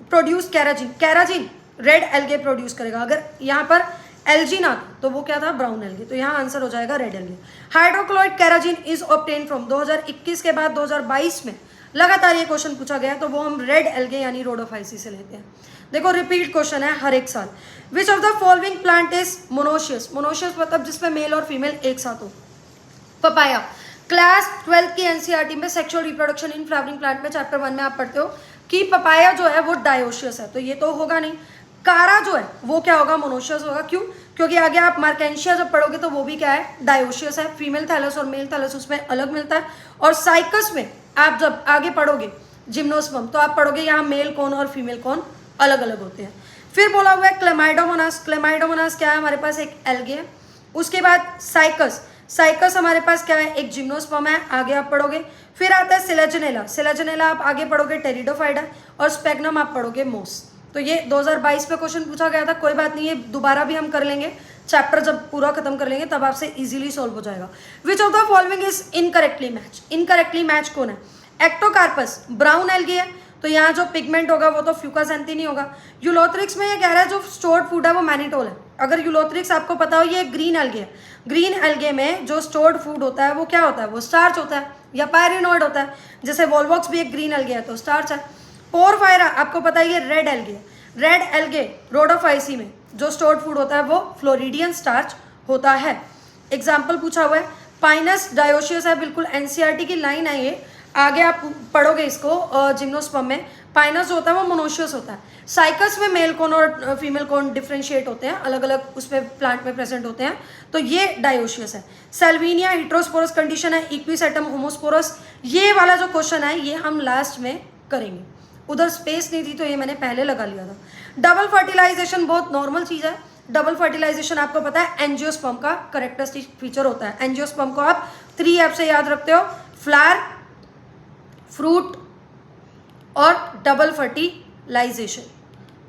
A: produce carrageen, carrageen red algae produce करेगा। अगर यहाँ पर एल्जी ना था तो वो क्या था, ब्राउन एल्गे। तो यहाँ आंसर हो जाएगा red algae. Hydrochloride carrageenan is obtain from, 2021 के बाद 2022 में लगातार ये क्वेश्चन पूछा गया, तो वो हम रेड एल्गे यानी रोडोफाइसी से लेते हैं। देखो रिपीट क्वेश्चन है हर एक साल। विच of the following plant is monoecious, monoecious मतलब जिसमें मेल और फीमेल एक साथ हो। पपाया, क्लास 12 की एनसीईआरटी में sexual reproduction in flowering plant में चैप्टर 1 में आप पढ़ते हो कि पपाया जो है वो डायोशियस है, तो ये तो होगा नहीं। कारा जो है वो क्या होगा, मोनोशियस होगा। क्यों? क्योंकि आगे आप मार्केंशिया जब पढ़ोगे तो वो भी क्या है, डायोशियस है। फीमेल थैलस और मेल थैलस उसमें अलग मिलता है। और साइकस में आप जब आगे पढ़ोगे जिम्नोस्पर्म तो आप पढ़ोगे यहाँ मेल कौन और फीमेल कौन अलग अलग होते हैं। फिर बोला हुआ है क्लेमाइडोमोनास, क्लेमाइडोमोनास क्या है हमारे पास, एक एल्गे है। उसके बाद साइकस, साइकस हमारे पास क्या है, एक जिम्नोस्पर्म है, आगे आप पढ़ोगे। फिर आता है सिलेजनेला, सिलेजनेला आप आगे पढ़ोगे टेरिडोफाइडा, और स्पेगनम आप पढ़ोगे मोस। तो ये 2022 में क्वेश्चन पूछा गया था, कोई बात नहीं, ये दोबारा भी हम कर लेंगे, चैप्टर जब पूरा खत्म कर लेंगे तब आपसे इजीली सॉल्व हो जाएगा। विच of the following is incorrectly match, incorrectly match कौन है, एक्टोकार्पस ब्राउन एल्गे है, तो यहाँ जो पिगमेंट होगा वो तो फ्यूकासेंथीन ही होगा। यूलोथ्रिक्स में ये कह रहा है जो स्टोर्ड फूड है वो मैनिटोल है। अगर यूलोथ्रिक्स आपको पता हो ये ग्रीन एल्गे है, ग्रीन एल्गे में जो स्टोर्ड फूड होता है वो क्या होता है, वो स्टार्च होता है या पायरिनोइड होता है। जैसे वॉलवॉक्स भी एक ग्रीन एल्गे है तो स्टार्च है। पोरफायरा आपको पता है ये रेड एल्गे है, रेड एल्गे रोडोफाइसी में जो स्टोर्ड फूड होता है वो फ्लोरिडियन स्टार्च होता है। एग्जाम्पल पूछा हुआ है, पाइनस डायोशियस है, बिल्कुल एनसीईआरटी की लाइन है ये, आगे आप पढ़ोगे इसको जिम्नोस्पर्म में। पाइनस जो होता है वो मोनोशियस होता है। साइकस में मेल कौन और फीमेल कौन डिफ्रेंशिएट होते हैं, अलग अलग उसमें प्लांट में प्रेजेंट होते हैं, तो ये डायोशियस है। सेल्विनिया हिट्रोस्पोरस कंडीशन है, इक्विसेटम होमोस्पोरस। ये वाला जो क्वेश्चन है ये हम लास्ट में करेंगे, उधर स्पेस नहीं थी तो ये मैंने पहले लगा लिया था। डबल फर्टिलाइजेशन बहुत नॉर्मल चीज़ है। डबल फर्टिलाइजेशन आपको पता है एंजियोस्पर्म का करेक्टरिस्टिक फीचर होता है। एंजियोस्पर्म को आप 3 ऐप से याद रखते हो, फ्लावर, फ्रूट और डबल फर्टिलाइजेशन।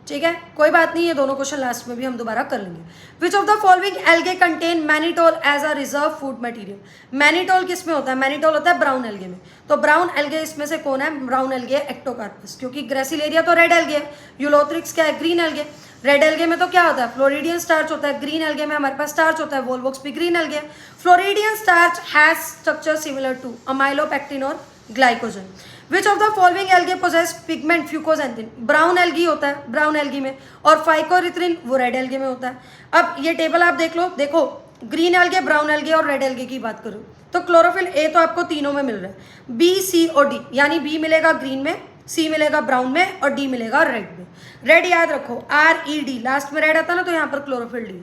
A: ठीक है, कोई बात नहीं, ये दोनों क्वेश्चन लास्ट में भी हम दोबारा कर लेंगे। Which of the following algae contain mannitol as a reserve food material, mannitol किस में होता है, मैनिटोल होता है ब्राउन एल्गे में। तो ब्राउन एल्गे इसमें से कौन है, ब्राउन एल्गे है एक्टोकार्पस, क्योंकि ग्रेसिलेरिया तो रेड एल्गे है, यूलोथ्रिक्स क्या है, ग्रीन एल्गे। रेड एल्गे में तो क्या होता है, फ्लोरिडियन स्टार्च होता है, ग्रीन एल्गे में हमारे पास स्टार्च होता है, वोलवॉक्स भी green algae. Floridean starch has structure similar to amylopectin और glycogen. Which of the following algae possess pigment fucoxanthin, brown algae होता है ब्राउन एल्गी में, और फाइकोरिथ्रिन वो रेड एल्गे में होता है। अब ये टेबल आप देख लो, देखो ग्रीन एल्गे, ब्राउन एल्गे और रेड एल्गे की बात करूँ तो क्लोरोफिल ए तो आपको तीनों में मिल रहा है, बी सी और डी, यानी बी मिलेगा ग्रीन में, सी मिलेगा ब्राउन में और डी मिलेगा रेड में। रेड याद रखो RED, लास्ट में रेड आता ना तो यहाँ पर क्लोरोफिल डी।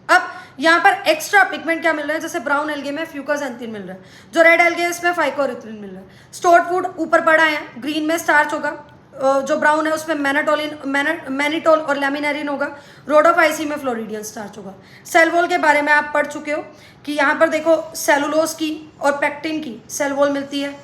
A: अब यहाँ पर एक्स्ट्रा पिगमेंट क्या मिल रहा है, जैसे ब्राउन एल्गे में फ्यूकोजेंथिन मिल रहा है, जो रेड एल्गे है इसमें फाइकोरिथ्रिन मिल रहा है। स्टोर्ड फूड ऊपर पड़ा है, ग्रीन में स्टार्च होगा, जो ब्राउन है उसमें मैनिटोल और लैमिनेरिन होगा, रोडोफाइसी में फ्लोरिडियन स्टार्च होगा। सेल वॉल के बारे में आप पढ़ चुके हो कि यहाँ पर देखो सेलुलोज की और पेक्टिन की सेल वॉल मिलती है,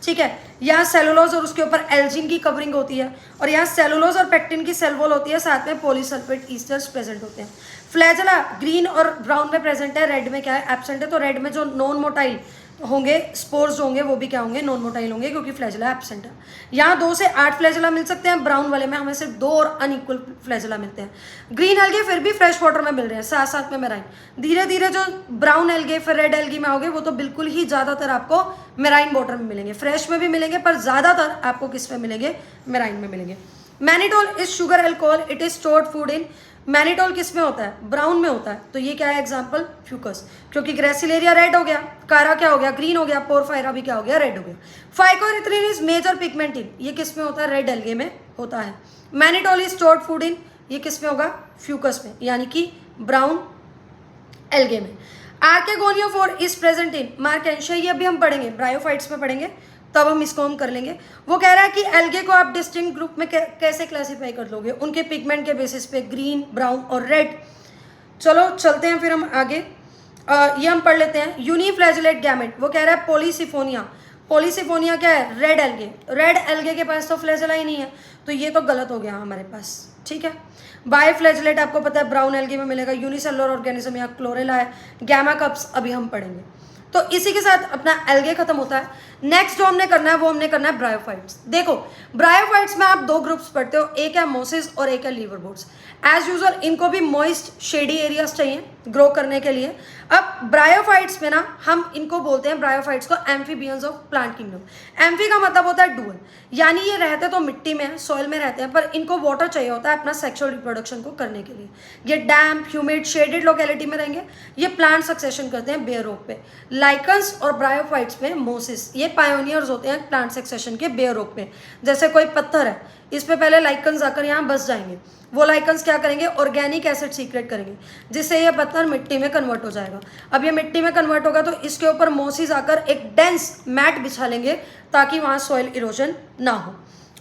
A: ठीक है। यहाँ सेलुलोज और उसके ऊपर एल्जिन की कवरिंग होती है, और यहाँ सेलुलोज और पेक्टिन की सेल वॉल होती है, साथ में पॉलीसल्फेट ईस्टर्स प्रेजेंट होते हैं। फ्लैजेला ग्रीन और ब्राउन में प्रेजेंट है, रेड में क्या है, एब्सेंट है। तो रेड में जो नॉन मोटाइल होंगे स्पोर्स होंगे वो भी क्या होंगे, नॉन मोटाइल होंगे, क्योंकि फ्लैजेला एब्सेंट है। यहाँ 2 से 8 फ्लैजेला मिल सकते हैं, ब्राउन वाले में हमें सिर्फ 2 और अनइक्वल फ्लैजेला मिलते हैं। ग्रीन एल्गे फिर भी फ्रेश वाटर में मिल रहे हैं, साथ साथ में मेराइन। धीरे धीरे जो ब्राउन एल्गे फिर रेड एल्गी में आओगे वो तो बिल्कुल ही ज़्यादातर आपको मेराइन वाटर में मिलेंगे, फ्रेश में भी मिलेंगे पर ज़्यादातर आपको किस में मिलेंगे, मेराइन में मिलेंगे। Mannitol is sugar alcohol, it is stored food in, mannitol किस में होता है, ब्राउन में होता है, तो ये क्या है एग्जांपल, फ्यूकस, क्योंकि ग्रेसिलेरिया रेड हो गया, कारा क्या हो गया, ग्रीन हो गया, पोरफायरा भी क्या हो गया, रेड हो गया। Phycoerythrin is major pigment in, ये किस में होता है, रेड एल्गे में होता है। Mannitol is stored food in, ये किस में होगा, फ्यूकस में, यानी कि ब्राउन एल्गे में। आर्केगोनियोफोर इज प्रेजेंट इन मार्केंशिया, ये अभी हम पढ़ेंगे, ब्रायोफाइट्स में पढ़ेंगे तब हम इसको हम कर लेंगे। वो कह रहा है कि एल्गे को आप डिस्टिंक्ट ग्रुप में कैसे क्लासीफाई कर लोगे, उनके पिगमेंट के बेसिस पे, ग्रीन, ब्राउन और रेड। चलो चलते हैं फिर हम आगे, ये हम पढ़ लेते हैं। यूनिफ्लैजिलेट गैमेट, वो कह रहा है पॉलीसिफोनिया, पॉलीसिफोनिया क्या है, रेड एल्गे, रेड एल्गे के पास तो फ्लैजेला ही नहीं है, तो ये तो गलत हो गया हमारे पास, ठीक है। बायोफ्लैजिलेट आपको पता है ब्राउन एल्गे में मिलेगा, यूनिसेलुलर ऑर्गेनिज्म या क्लोरेला है, गैमा कप्स अभी हम पढ़ेंगे। तो इसी के साथ अपना एल्गे खत्म होता है। नेक्स्ट जो हमने करना है वो हमने करना है ब्रायोफाइट्स। देखो ब्रायोफाइट्स में आप 2 ग्रुप्स पढ़ते हो, एक है मोसिस और एक है लीवरबोर्ड्स। एज यूजुअल इनको भी मॉइस्ट शेडी एरियाज चाहिए ग्रो करने के लिए। अब ब्रायोफाइट्स में ना हम इनको बोलते हैं, ब्रायोफाइट्स को, amphibians of plant kingdom. Amphi का मतलब होता है डुअल, यानी ये रहते तो मिट्टी में, सॉइल में रहते हैं, पर इनको वाटर चाहिए होता है अपना सेक्सुअल रिप्रोडक्शन को करने के लिए। ये डैम्प, ह्यूमिड, शेडेड लोकेलिटी में रहेंगे। ये प्लांट सक्सेशन करते हैं बेयर ओक पे। लाइकन्स और ब्रायोफाइट्स में मोसिस, ये पायोनियर्स होते हैं प्लांट सक्सेशन के बेयर ओक पे। जैसे कोई पत्थर है, इस पे पहले लाइकन्स आकर यहाँ बस जाएंगे, वो लाइकन्स क्या करेंगे, ऑर्गेनिक एसिड सीक्रेट करेंगे, जिससे ये पत्थर मिट्टी में कन्वर्ट हो जाएगा। अब ये मिट्टी में कन्वर्ट होगा तो इसके ऊपर मोसिस आकर एक डेंस मैट बिछा लेंगे ताकि वहाँ सॉइल इरोजन ना हो।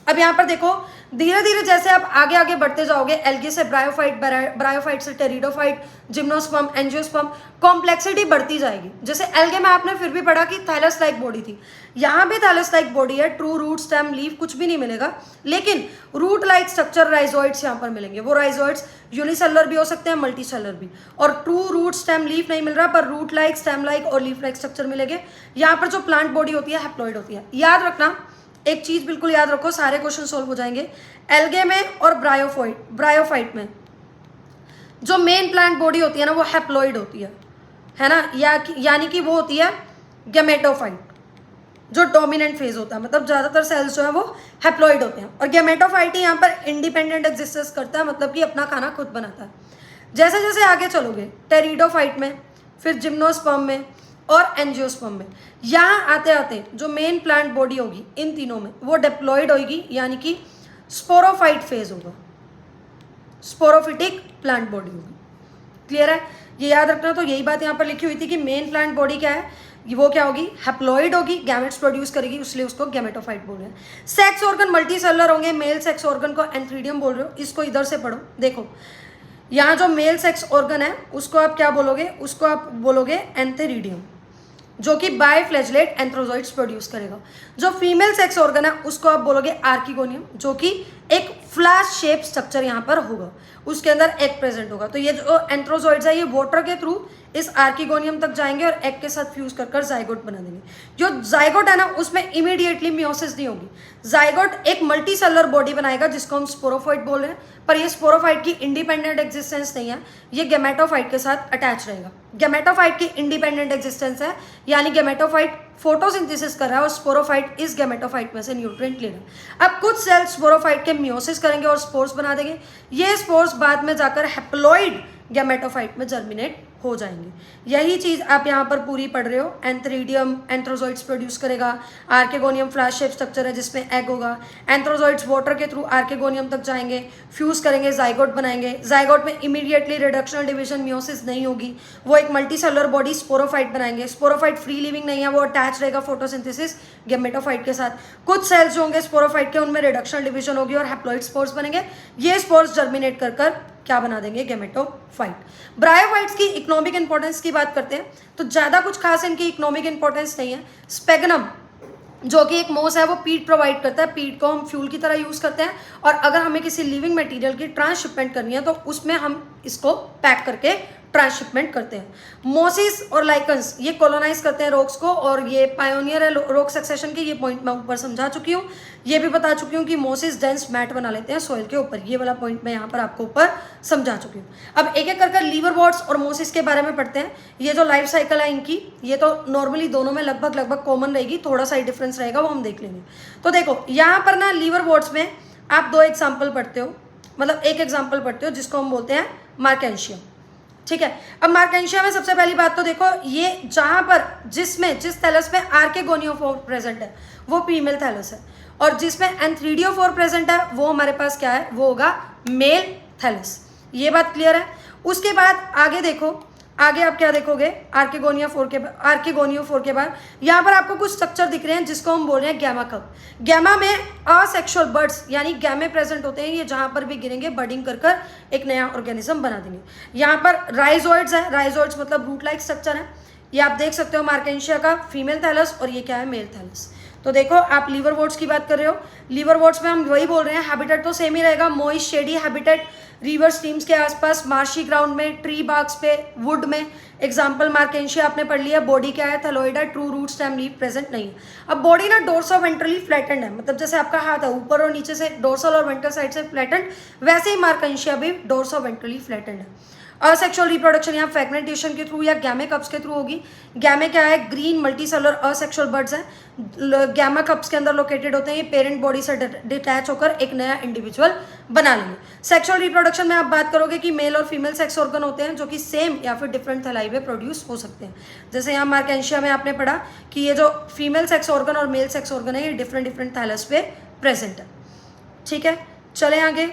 A: अब यहाँ पर देखो, धीरे धीरे जैसे आप आगे आगे बढ़ते जाओगे, एल्गे से ब्रायोफाइट, ब्रायोफाइट से टेरिडोफाइट, जिम्नोस्पर्म, एंजियोस्पर्म, कॉम्प्लेक्सिटी बढ़ती जाएगी। जैसे एल्गे में आपने फिर भी पढ़ा कि थैलस लाइक बॉडी थी, यहाँ भी थैलस लाइक बॉडी है। ट्रू रूट, स्टेम, लीफ कुछ भी नहीं मिलेगा, लेकिन रूट लाइक स्ट्रक्चर राइजोइड्स यहाँ पर मिलेंगे। वो राइजोइड्स यूनिसेलुलर भी हो सकते हैं, मल्टीसेलुलर भी। और ट्रू रूट, स्टेम, लीफ नहीं मिल रहा, पर रूट लाइक, स्टेम लाइक और लीफ लाइक स्ट्रक्चर मिलेंगे। यहाँ पर जो प्लांट बॉडी होती है हैप्लॉइड होती है। याद रखना, एक चीज बिल्कुल याद रखो, सारे क्वेश्चन सोल्व हो जाएंगे। एल्गे में और ब्रायोफाइट में जो मेन प्लांट बॉडी होती है ना, वो हैप्लॉइड होती है ना, यानी कि वो होती है गैमेटोफाइट, जो डोमिनेंट फेज होता है, मतलब ज्यादातर सेल्स जो है वो हैप्लॉइड होते हैं। और गैमेटोफाइट ही यहाँ पर इंडिपेंडेंट एग्जिस्टेंस करता है, मतलब कि अपना खाना खुद बनाता है। जैसे जैसे आगे चलोगे, टेरिडोफाइट में, फिर जिम्नोस्पर्म में और एंजियोस्पर्म में, यहाँ आते आते जो मेन प्लांट बॉडी होगी इन तीनों में, वो डिप्लॉइड होगी, यानी कि स्पोरोफाइट फेज होगा, स्पोरोफिटिक प्लांट बॉडी होगी। क्लियर है, ये याद रखना। तो यही बात यहाँ पर लिखी हुई थी कि मेन प्लांट बॉडी क्या है, वो क्या होगी, हैप्लॉइड होगी, गैमेट्स प्रोड्यूस करेगी, इसलिए उसको गैमेटोफाइट बोल रहे हैं। सेक्स ऑर्गन मल्टी सेलुलर होंगे, मेल सेक्स ऑर्गन को एंथ्रीडियम बोल रहे हो, इसको इधर से पढ़ो। देखो यहाँ जो मेल सेक्स ऑर्गन है उसको आप क्या बोलोगे, उसको आप बोलोगे एंथेरिडियम, जो कि बायफ्लैजेलेट एंथ्रोजोइड्स प्रोड्यूस करेगा। जो फीमेल सेक्स ऑर्गन है उसको आप बोलोगे आर्किगोनियम, जो कि एक फ्लैश शेप स्ट्रक्चर यहाँ पर होगा, उसके अंदर एग प्रेजेंट होगा। तो ये जो एंथ्रोजोइड्स है ये वाटर के थ्रू इस आर्किगोनियम तक जाएंगे और एग के साथ फ्यूज कर जाइगोट बना देंगे। जो जाइगोट है ना, उसमें इमीडिएटली मियोसिस नहीं होगी। जाइगोट एक मल्टी सेलुलर बॉडी बनाएगा जिसको हम स्पोरोफाइट बोल रहे हैं, पर ये स्पोरोफाइट की इंडिपेंडेंट एग्जिस्टेंस नहीं है, ये गैमेटोफाइट के साथ अटैच रहेगा। गैमेटोफाइट की इंडिपेंडेंट एग्जिस्टेंस है, यानी गैमेटोफाइट फोटोसिंथेसिस कर रहा है और स्पोरोफाइट इस गैमेटोफाइट में से न्यूट्रिएंट ले रहा है। अब कुछ सेल्स स्पोरोफाइट के मियोसिस करेंगे और स्पोर्स बना देंगे। ये स्पोर्स बाद में जाकर हैप्लॉइड गैमेटोफाइट में जर्मिनेट हो जाएंगे। यही चीज आप यहाँ पर पूरी पढ़ रहे हो। एंथ्रीडियम एंथ्रोजोइड्स प्रोड्यूस करेगा, आर्केगोनियम फ्लैश शेप स्ट्रक्चर है जिसमें एग होगा, एंथ्रोजोइड्स वाटर के थ्रू आर्केगोनियम तक जाएंगे, फ्यूज करेंगे, जाइगोट बनाएंगे। जाइगोट में इमीडिएटली रिडक्शनल डिवीजन मियोसिस नहीं होगी, वो एक मल्टी सेलुलर बॉडी स्पोरोफाइट बनाएंगे। स्पोरोफाइट फ्री लिविंग नहीं है, वो अटैच रहेगा फोटोसिंथेसिस गैमेटोफाइट के साथ। कुछ सेल्स जो होंगे स्पोरोफाइट के, उनमें रिडक्शनल डिवीजन होगी और हैप्लॉइड स्पोर्स बनेंगे। ये स्पोर्स जर्मिनेट कर क्या बना देंगे, गैमेटोफाइट। ब्रायोफाइट्स की इकोनॉमिक इंपॉर्टेंस की बात करते हैं तो ज्यादा कुछ खास इनकी इकोनॉमिक इंपॉर्टेंस नहीं है। स्पेगनम जो कि एक मोस है, वो पीट प्रोवाइड करता है, पीट को हम फ्यूल की तरह यूज करते हैं, और अगर हमें किसी लिविंग मटेरियल की ट्रांसशिपमेंट करनी है तो उसमें हम इसको पैक करके ट्रांसशिपमेंट करते हैं। मोसिस और लाइकन्स ये कॉलोनाइज करते हैं रॉक्स को, और ये पायोनियर है रॉक सक्सेशन के, ये पॉइंट मैं ऊपर समझा चुकी हूँ। ये भी बता चुकी हूँ कि मोसिस डेंस मैट बना लेते हैं सॉइल के ऊपर, ये वाला पॉइंट मैं यहाँ पर आपको ऊपर समझा चुकी हूँ। अब एक एक कर लीवरवॉर्ट्स और मोसिस के बारे में पढ़ते हैं। ये जो लाइफ साइकिल है इनकी, ये तो नॉर्मली दोनों में लगभग कॉमन रहेगी, थोड़ा सा ही डिफरेंस रहेगा, वो हम देख लेंगे। तो देखो यहाँ पर ना लीवरवॉर्ट्स में आप दो एग्जाम्पल पढ़ते हो, मतलब एक एग्जाम्पल पढ़ते हो जिसको हम बोलते हैं मार्केंशियम। ठीक है, अब मार्केंशिया में सबसे पहली बात तो देखो, ये जहां पर जिस थैलस में आर्केगोनियोफोर प्रेजेंट है वो फीमेल थैलस है, और जिसमें एंथ्रीडियोफोर प्रेजेंट है वो हमारे पास क्या है, वो होगा मेल थैलस। ये बात क्लियर है। उसके बाद आगे देखो, आगे आप क्या देखोगे, आर्केगोनियोफोर के बाद यहाँ पर आपको कुछ स्ट्रक्चर दिख रहे हैं जिसको हम बोल रहे हैं गैमा कप। गैमा में असेक्सुअल बर्ड्स यानी गैमे प्रेजेंट होते हैं, ये जहाँ पर भी गिरेंगे बडिंग कर एक नया ऑर्गेनिज्म बना देंगे। यहाँ पर राइजोइड्स है, राइजोइड्स मतलब रूट लाइक स्ट्रक्चर है, ये आप देख सकते हो मार्केंशिया का फीमेल थैलस, और ये क्या है, मेल थैलस। तो देखो आप लीवरवॉर्ट्स की बात कर रहे हो, लीवरवॉर्ट्स में हम वही बोल रहे हैं, हैबिटेट तो सेम ही रहेगा, moist shady habitat, river streams के आसपास, मार्शी ग्राउंड में, ट्री बाग्स पे, वुड में, एग्जाम्पल मार्केंशिया आपने पढ़ लिया, बॉडी क्या है, थैलोइड है, true root stem leaf present नहीं है। अब बॉडी ना डोर्सो वेंट्रली फ्लैटेंड है, मतलब जैसे आपका हाथ है ऊपर और नीचे से डोर्सल और वेंट्रल साइड से फ्लैटेंड, वैसे ही मार्केंशिया भी डोर्सो वेंट्रली फ्लैटेंड है। असेक्सुअल रिप्रोडक्शन यहाँ फ्रेगमेंटेशन के थ्रू या गैमे कप्स के थ्रू होगी। गैमे क्या है, ग्रीन मल्टीसेलुलर असेक्सुअल बर्ड्स हैं, गैमा कप्स के अंदर लोकेटेड होते हैं, ये पेरेंट बॉडी से डिटैच होकर एक नया इंडिविजुअल बना लेंगे। सेक्सुअल रिप्रोडक्शन में आप बात करोगे कि मेल और फीमेल सेक्स ऑर्गन होते हैं जो कि सेम या फिर डिफरेंट थैलाई में प्रोड्यूस हो सकते हैं। जैसे यहाँ मार्केंशिया में आपने पढ़ा कि ये जो फीमेल सेक्स ऑर्गन और मेल सेक्स ऑर्गन है ये डिफरेंट डिफरेंट थैलस पे प्रेजेंट है। ठीक है, चले आगे।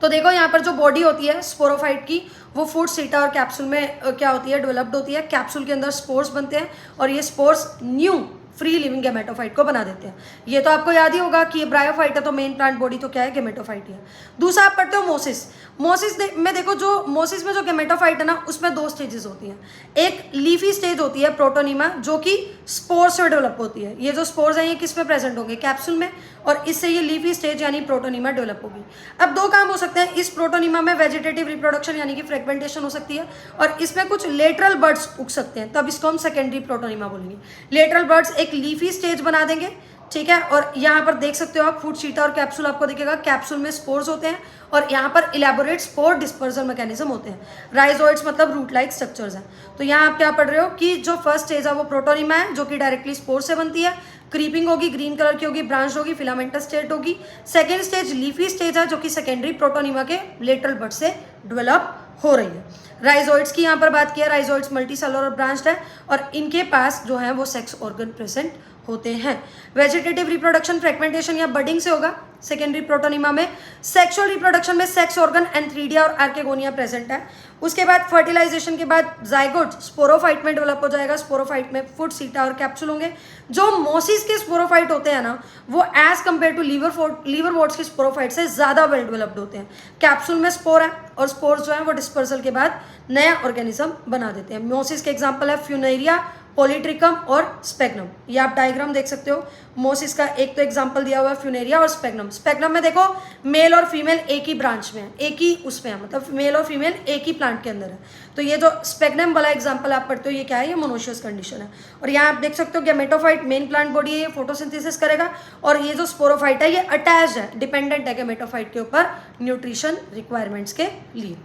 A: तो देखो यहाँ पर जो बॉडी होती है स्पोरोफाइट की, वो फूड सीटा और कैप्सूल में क्या होती है, डेवलप्ड होती है। कैप्सूल के अंदर स्पोर्स बनते हैं और ये spores new free living gametophyte को बना देते हैं। ये तो आपको याद ही होगा कि ये ब्रायोफाइट है, तो मेन प्लांट बॉडी तो क्या है, गेमेटोफाइट ही है। दूसरा आप पढ़ते हो मोसिस। मोसिस में देखो, जो मोसिस में जो गेमेटोफाइट है ना, उसमें दो स्टेजेस होती हैं। एक लीफी स्टेज होती है प्रोटोनिमा, जो कि स्पोर से डेवलप होती है। ये जो स्पोर्स हैं ये किस में प्रेजेंट होंगे, कैप्सूल में, और इससे ये लीफी स्टेज यानी प्रोटोनिमा डेवलप होगी। अब दो काम हो सकते हैं, इस प्रोटोनिमा में वेजिटेटिव रिप्रोडक्शन यानी कि फ्रेगमेंटेशन हो सकती है, और इसमें कुछ लेटरल बर्ड्स उग सकते हैं, तब इसको हम सेकेंडरी प्रोटोनिमा बोलेंगे। लेटरल बर्ड्स एक लीफी स्टेज बना देंगे, ठीक है। और यहाँ पर देख सकते हो आप फूड शीटा और कैप्सूल आपको दिखेगा, कैप्सूल में स्पोर्स होते हैं और यहाँ पर इलेबोरेट स्पोर डिस्पर्सल मैकेनिज्म होते हैं। राइजोइड्स मतलब रूट लाइक स्ट्रक्चर्स हैं। तो यहाँ आप क्या पढ़ रहे हो कि जो फर्स्ट स्टेज है वो प्रोटोनिमा है, जो कि डायरेक्टली स्पोर से बनती है, क्रीपिंग होगी, ग्रीन कलर की होगी, ब्रांच होगी, फिलामेंटस स्टेट होगी। सेकेंड स्टेज लीफी स्टेज है, जो कि सेकेंडरी प्रोटोनिमा के लेटरल बर्ड से डेवलप हो रही है। राइजोइड्स की यहाँ पर बात किया, राइजोइड्स मल्टीसेलुलर और ब्रांच्ड है और इनके पास जो है वो सेक्स ऑर्गन प्रेजेंट होते हैं। वेजिटेटिव रिप्रोडक्शन फ्रेगमेंटेशन या बडिंग से होगा सेकेंडरी प्रोटोनिमा में। सेक्सुअल रिप्रोडक्शन में सेक्स ऑर्गन एंथ्रीडिया और आर्केगोनिया प्रेजेंट है। उसके बाद फर्टिलाइजेशन के बाद जाइगोट स्पोरोफाइट में डेवलप हो जाएगा। स्पोरोफाइट में फुट सीटा और कैप्सूल होंगे। जो मोसिस के स्पोरोफाइट होते हैं ना, वो एज कंपेयर टू लीवरवॉर्ट्स के स्पोरोफाइट से ज़्यादा वेल डेवलप्ड होते हैं। कैप्सूल में स्पोर है और स्पोर्स जो है वो डिस्पर्सल के बाद नया ऑर्गेनिज्म बना देते हैं। मोसिस के एग्जाम्पल है फ्यूनेरिया, पॉलीट्रिकम और स्पेग्नम। ये आप डायग्राम देख सकते हो। मोसिस का एक तो एग्जांपल दिया हुआ है फ्यूनेरिया और स्पेग्नम। स्पेग्नम में देखो मेल और फीमेल एक ही ब्रांच में है, एक ही उसमें है, मतलब मेल और फीमेल एक ही प्लांट के अंदर है। तो ये जो स्पेग्नम वाला एग्जांपल आप पढ़ते हो ये क्या है, ये मोनोशियस कंडीशन है। और यहाँ आप देख सकते हो गेमेटोफाइट मेन प्लांट बॉडी है, ये फोटोसिंथेसिस करेगा और ये जो स्पोरोफाइट है ये अटैच्ड है, डिपेंडेंट है गेमेटोफाइट के ऊपर न्यूट्रिशन रिक्वायरमेंट्स के लिए।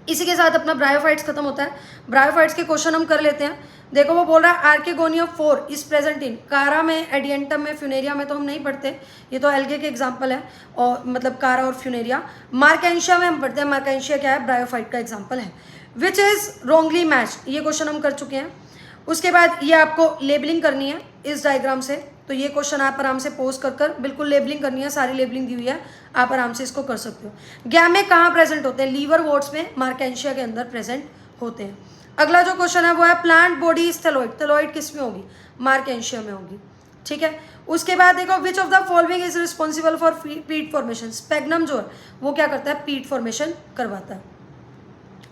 A: इसी के साथ अपना ब्रायोफाइट्स खत्म होता है। ब्रायोफाइट्स के क्वेश्चन हम कर लेते हैं। देखो वो बोल रहा है आर्केगोनिया 4 इज प्रेजेंट इन कारा में, एडियंटम में, फ्यूनेरिया में तो हम नहीं पढ़ते, ये तो एल्गे के एग्जांपल है, और मतलब कारा और फ्यूनेरिया। मार्केंशिया में हम पढ़ते हैं। मार्केंशिया क्या है, ब्रायोफाइट का एग्जाम्पल है। विच इज रॉन्गली मैच, ये क्वेश्चन हम कर चुके हैं। उसके बाद ये आपको लेबलिंग करनी है इस डायग्राम से, तो ये क्वेश्चन आप आराम से पोस्ट कर बिल्कुल लेबलिंग करनी है, सारी लेबलिंग दी हुई है, आप आराम से इसको कर सकते हो। गैमे कहाँ प्रेजेंट होते हैं, लीवर वॉर्ड्स में, मार्केंशिया के अंदर प्रेजेंट होते हैं। अगला जो क्वेश्चन है वो है plant body is thalloid. Thalloid किस में होगी, मार्केंशिया में होगी, ठीक है। उसके बाद देखो विच of the following is responsible for पीट फॉर्मेशन। स्पेग्नम जो है वो क्या करता है, पीट फॉर्मेशन करवाता है।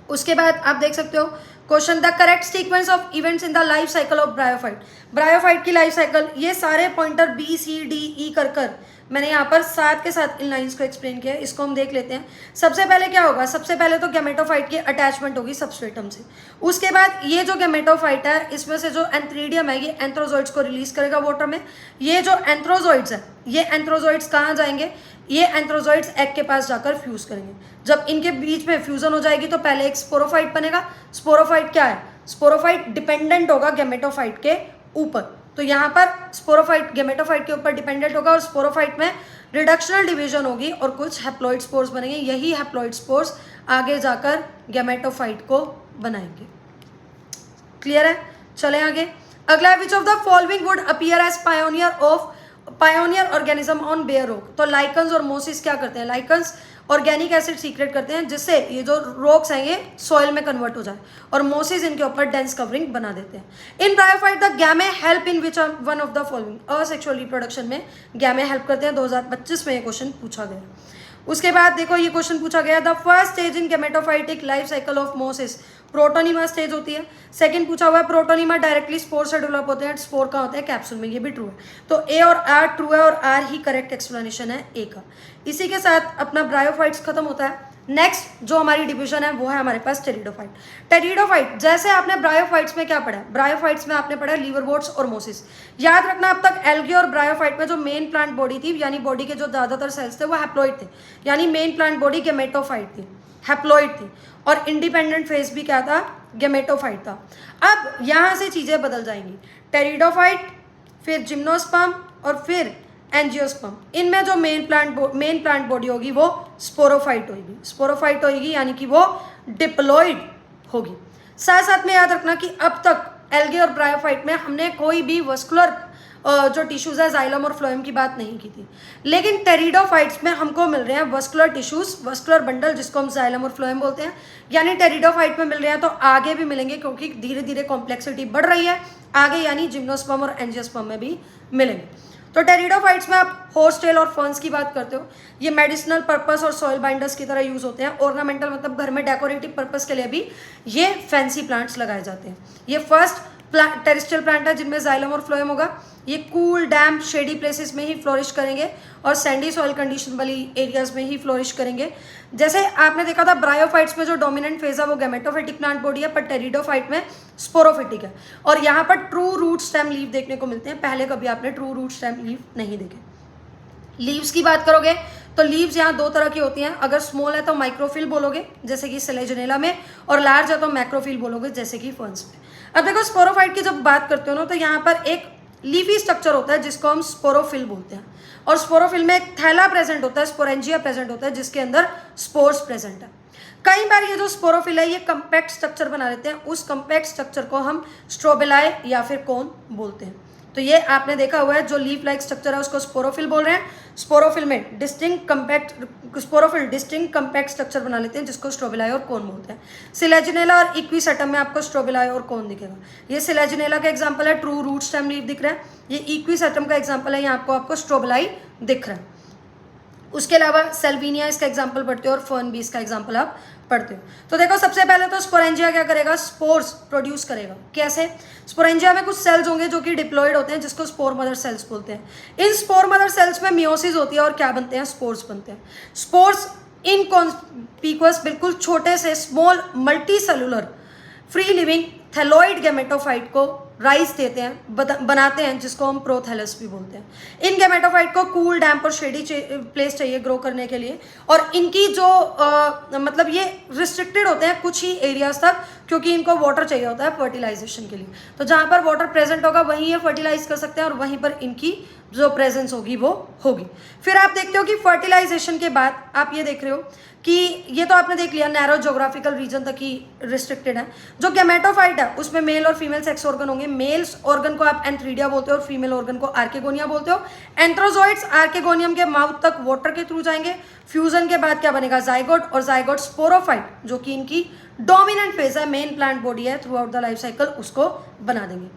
A: उसके बाद आप देख सकते हो question, the correct sequence of events in the life cycle of bryophyte. Bryophyte की लाइफ साइकिल, ये सारे pointer B C D E कर मैंने यहाँ पर साथ के साथ इन लाइंस को एक्सप्लेन किया है, इसको हम देख लेते हैं। सबसे पहले क्या होगा, सबसे पहले तो गेमेटोफाइट की अटैचमेंट होगी सबस्ट्रेटम से। उसके बाद ये जो गेमेटोफाइट है इसमें से जो एंथ्रीडियम है ये एंथ्रोजोइड्स को रिलीज करेगा वाटर में। ये जो एंथ्रोजोइड्स है, ये एंथ्रोजोइड्स कहाँ जाएंगे, ये एंथ्रोजोइड्स एग के पास जाकर फ्यूज करेंगे। जब इनके बीच में फ्यूजन हो जाएगी तो पहले एक स्पोरोफाइट बनेगा। स्पोरोफाइट क्या है, स्पोरोफाइट डिपेंडेंट होगा गेमेटोफाइट के ऊपर, तो यहाँ पर स्पोरोफाइट गेमेटोफाइट के ऊपर डिपेंडेंट होगा और स्पोरोफाइट में रिडक्शनल डिवीजन होगी और कुछ हैप्लॉइड स्पोर्स बनेंगे। यही हैप्लॉइड स्पोर्स आगे जाकर गेमेटोफाइट को बनाएंगे। क्लियर है, चले आगे। अगला, which of the following would appear as pioneer organism on bare rock. तो लाइकन्स और मोसिस क्या करते हैं, लाइकन्स ऑर्गेनिक एसिड सीक्रेट करते हैं जिससे ये जो रॉक्स हैं ये सॉइल में कन्वर्ट हो जाए, और मोसिस इनके ऊपर डेंस कवरिंग बना देते हैं। In bryophyte the gemmae help in which one of the following. Asexual reproduction में गैमे हेल्प करते हैं। 2025 में ये क्वेश्चन पूछा गया। उसके बाद देखो ये क्वेश्चन पूछा गया, the first stage in gametophytic life cycle of mosses, protonema stage होती है। सेकंड पूछा हुआ है प्रोटोनिमा डायरेक्टली स्पोर से डेवलप होते हैं, स्पोर कहाँ होते हैं, कैप्सूल में, ये भी ट्रू है। तो ए और आर ट्रू है और आर ही करेक्ट एक्सप्लेनेशन है ए का। इसी के साथ अपना ब्रायोफाइट्स खत्म होता है। नेक्स्ट जो हमारी डिवीजन है वो है हमारे पास टेरिडोफाइट। टेरिडोफाइट जैसे आपने ब्रायोफाइट्स में क्या पढ़ा है, ब्रायोफाइट्स में आपने पढ़ा लिवरवोर्ट्स और मोसिस। याद रखना अब तक एल्गी और ब्रायोफाइट में जो मेन प्लांट बॉडी थी, यानी बॉडी के जो ज्यादातर सेल्स थे वो हैप्लॉइड थे, यानी मेन प्लांट बॉडी गेमेटोफाइट थी, हैप्लॉइड थी, और इंडिपेंडेंट फेज भी क्या था, गेमेटोफाइट था। अब यहाँ से चीजें बदल जाएंगी, टेरिडोफाइट, फिर जिम्नोस्पर्म और फिर एंजियोस्पर्म। इनमें जो मेन प्लांट बॉडी होगी वो स्पोरोफाइट होगी, स्पोरोफाइट होगी यानी कि वो डिप्लॉइड होगी। साथ साथ में याद रखना कि अब तक एल्गे और ब्रायोफाइट में हमने कोई भी वस्कुलर जो टिश्यूज है जाइलम और फ्लोएम की बात नहीं की थी, लेकिन टेरिडोफाइट्स में हमको मिल रहे हैं वस्कुलर टिश्यूज, वस्कुलर बंडल जिसको हम जाइलम और फ्लोएम बोलते हैं, यानी टेरिडोफाइट में मिल रहे हैं तो आगे भी मिलेंगे क्योंकि धीरे धीरे कॉम्प्लेक्सिटी बढ़ रही है आगे, यानी जिम्नोस्पर्म और एंजियोस्पर्म में भी मिलेंगे। तो टेरिडोफाइट्स में आप हॉर्स टेल और फर्न्स की बात करते हो, ये मेडिसिनल पर्पस और सॉइल बाइंडर्स की तरह यूज होते हैं। ऑर्नामेंटल मतलब घर में डेकोरेटिव पर्पस के लिए भी ये फैंसी प्लांट्स लगाए जाते हैं। ये फर्स्ट टेरेस्ट्रियल प्लांट है जिनमें जाइलम और फ्लोएम होगा। ये कूल डैम्प शेडी प्लेसेस में ही फ्लोरिश करेंगे और सैंडी सॉइल कंडीशन वाली एरियाज में ही फ्लोरिश करेंगे। जैसे आपने देखा था ब्रायोफाइट्स में जो डोमिनेंट फेज है वो गैमेटोफाइटिक प्लांट बॉडी है, पर टेरिडोफाइट में स्पोरोफिटिक है। और यहाँ पर ट्रू रूट स्टेम लीव देखने को मिलते हैं, पहले कभी आपने ट्रू रूट स्टेम लीव नहीं देखे। लीव्स की बात करोगे तो लीव्स यहाँ दो तरह की होती हैं, अगर स्मॉल है तो माइक्रोफिल बोलोगे जैसे कि सेलेजनेला में, और लार्ज है तो मैक्रोफिल बोलोगे जैसे कि फर्न्स में। अब देखो स्पोरोफाइट की जब बात करते हो ना तो यहाँ पर एक लीफी स्ट्रक्चर होता है जिसको हम स्पोरोफिल बोलते हैं, और स्पोरोफिल में एक थैला प्रेजेंट होता है, स्पोरेंजिया प्रेजेंट होता है जिसके अंदर स्पोर्स प्रेजेंट है। कई बार ये जो स्पोरोफिल है ये कंपैक्ट स्ट्रक्चर बना लेते हैं, उस कंपैक्ट स्ट्रक्चर को हम स्ट्रोबिलाई या फिर कोन बोलते हैं। तो ये आपने देखा हुआ है जो लीफ लाइक स्ट्रक्चर है उसको स्पोरोफिल बोल रहे हैं। स्पोरोफिल में डिस्टिंक्ट कंपैक्ट स्ट्रक्चर बना लेते हैं जिसको स्ट्रोबिलाई और कोन बोलते हैं। सिलेजिनेला और इक्विसेटम में आपको स्ट्रोबिलाई और कोन दिखेगा। ये सिलेजिनेला का एग्जांपल है, ट्रू रूट स्टेम लीफ दिख रहा है। ये इक्विसेटम का एग्जांपल है, यहाँ आपको स्ट्रोबिलाई दिख रहा है। उसके अलावा सेल्विनिया इसका एग्जांपल पढ़ते हो और फर्न भी इसका एग्जांपल आप पढ़ते हो। तो देखो सबसे पहले तो स्पोरेंजिया क्या करेगा, स्पोर्स प्रोड्यूस करेगा। कैसे? स्पोरेंजिया में कुछ सेल्स होंगे जो कि डिप्लॉयड होते हैं जिसको स्पोर मदर सेल्स बोलते हैं। इन स्पोर मदर सेल्स में मियोसिस होती है और क्या बनते हैं, स्पोर्स बनते हैं। स्पोर्स इनकॉन्स्पिकुअस बिल्कुल छोटे से small multi cellular free living thalloid gametophyte को राइस देते हैं, बनाते हैं, जिसको हम प्रोथैलस भी बोलते हैं। इन गैमेटोफाइट को कूल डैम्प और शेडी प्लेस चाहिए ग्रो करने के लिए, और इनकी जो मतलब ये रिस्ट्रिक्टेड होते हैं कुछ ही एरियाज तक क्योंकि इनको वाटर चाहिए होता है फर्टिलाइजेशन के लिए। तो जहाँ पर वाटर प्रेजेंट होगा वहीं ये फर्टिलाइज कर सकते हैं और वहीं पर इनकी जो प्रेजेंस होगी वो होगी। फिर आप देखते हो कि फर्टिलाइजेशन के बाद आप ये देख रहे हो कि ये तो आपने देख लिया नैरो ज्योग्राफिकल रीजन तक ही रिस्ट्रिक्टेड है। जो गैमेटोफाइट है उसमें मेल और फीमेल सेक्स ऑर्गन होंगे। मेल्स ऑर्गन को आप एंथ्रीडिया बोलते हो और फीमेल ऑर्गन को आर्केगोनिया बोलते हो। एंथ्रोजोइड्स आर्केगोनियम के माउथ तक वाटर के थ्रू जाएंगे। फ्यूजन के बाद क्या बनेगा, जाइगोट, और जाइगोट स्पोरोफाइट जो कि इनकी डोमिनेंट फेज है, मेन प्लांट बॉडी है through out the life cycle, उसको बना देंगे।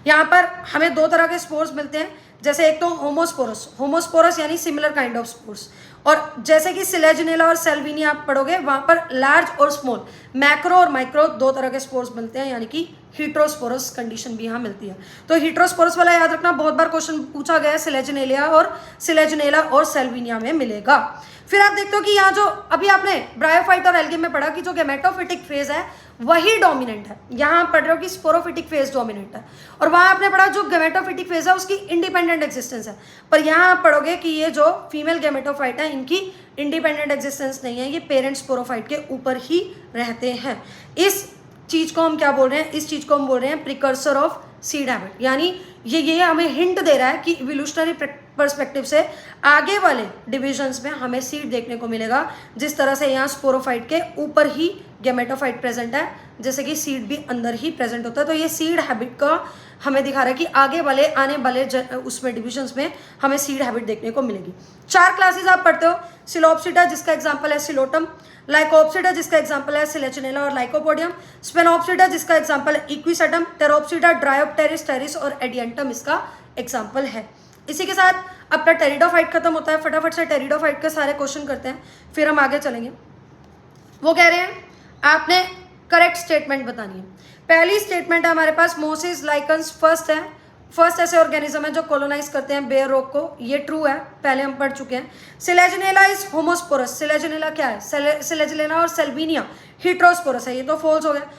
A: यहाँ पर हमें दो तरह के स्पोर्स मिलते हैं, जैसे एक तो होमोस्पोरस यानी सिमिलर काइंड ऑफ स्पोर्स, और जैसे कि सिलेजिनेला और सेल्विनिया आप पढ़ोगे वहां पर लार्ज और स्मॉल, मैक्रो और माइक्रो दो तरह के स्पोर्स मिलते हैं, यानी कि हीट्रोस्पोरस कंडीशन भी यहाँ मिलती है। तो हीट्रोस्पोरस वाला याद रखना, बहुत बार क्वेश्चन पूछा गया है, सिलेजिनेला और सेल्विनिया में मिलेगा। फिर आप देखते हो कि यहाँ जो अभी आपने ब्रायोफाइट और एल्गे में पढ़ा कि जो गैमेटोफिटिक फेज है वही डोमिनेंट है। यहाँ पढ़ रहे हो कि स्पोरोफिटिक फेज डोमिनेंट है, और वहां आपने पढ़ा जो गैमेटोफिटिक फेज है उसकी इंडिपेंडेंट एक्जिस्टेंस है। पर यहाँ आप पढ़ोगे कि ये जो फीमेल गैमेटोफाइट है इनकी इंडिपेंडेंट एक्जिस्टेंस नहीं है, ये पेरेंट स्पोरोफाइट के ऊपर ही रहते हैं। इस चीज को हम क्या बोल रहे हैं, इस चीज को हम बोल रहे हैं प्रिकर्सर ऑफ सीड हैबिट, यानी ये हमें हिंट दे रहा है कि इवोल्यूशनरी पर्सपेक्टिव से आगे वाले डिविजन्स में हमें सीड देखने को मिलेगा। जिस तरह से यहाँ स्पोरोफाइट के ऊपर ही गैमेटोफाइट प्रेजेंट है, जैसे कि सीड भी अंदर ही प्रेजेंट होता है। तो ये सीड हैबिट का हमें दिखा रहा है कि आगे वाले आने वाले उसमें डिविजन्स में हमें सीड हैबिट देखने को मिलेगी। 4 क्लासेस आप पढ़ते हो, सिलोप्सिडा जिसका एग्जाम्पल है सिलोटम, लाइकोप्सिडा जिसका एग्जाम्पल है सिलेचिनेला और लाइकोपोडियम, स्पेनोप्सिडा जिसका एग्जाम्पल है इक्विसेटम, टेरोप्सिडा, ड्रायोप्टेरिस, टेरिस और एडियंटम इसका एग्जाम्पल है। इसी के साथ अपना टेरिडोफाइट खत्म होता है। फटाफट से टेरिडोफाइट के सारे क्वेश्चन करते हैं, फिर हम आगे चलेंगे। वो कह रहे हैं आपने करेक्ट स्टेटमेंट बतानी है। पहली स्टेटमेंट है हमारे पास मोसिस लाइकन्स फर्स्ट है, फर्स्ट ऐसे ऑर्गेनिज्म है जो कॉलोनाइज करते हैं बेयर रॉक को, ये ट्रू है, पहले हम पढ़ चुके हैं। सिलेजनेला इज होमोस्पोरस, सिलेजनेला क्या है, सिलेजनेला और सेल्विनिया हेटेरोस्पोरस है, ये तो फॉल्स हो गया।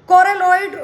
A: Coralloid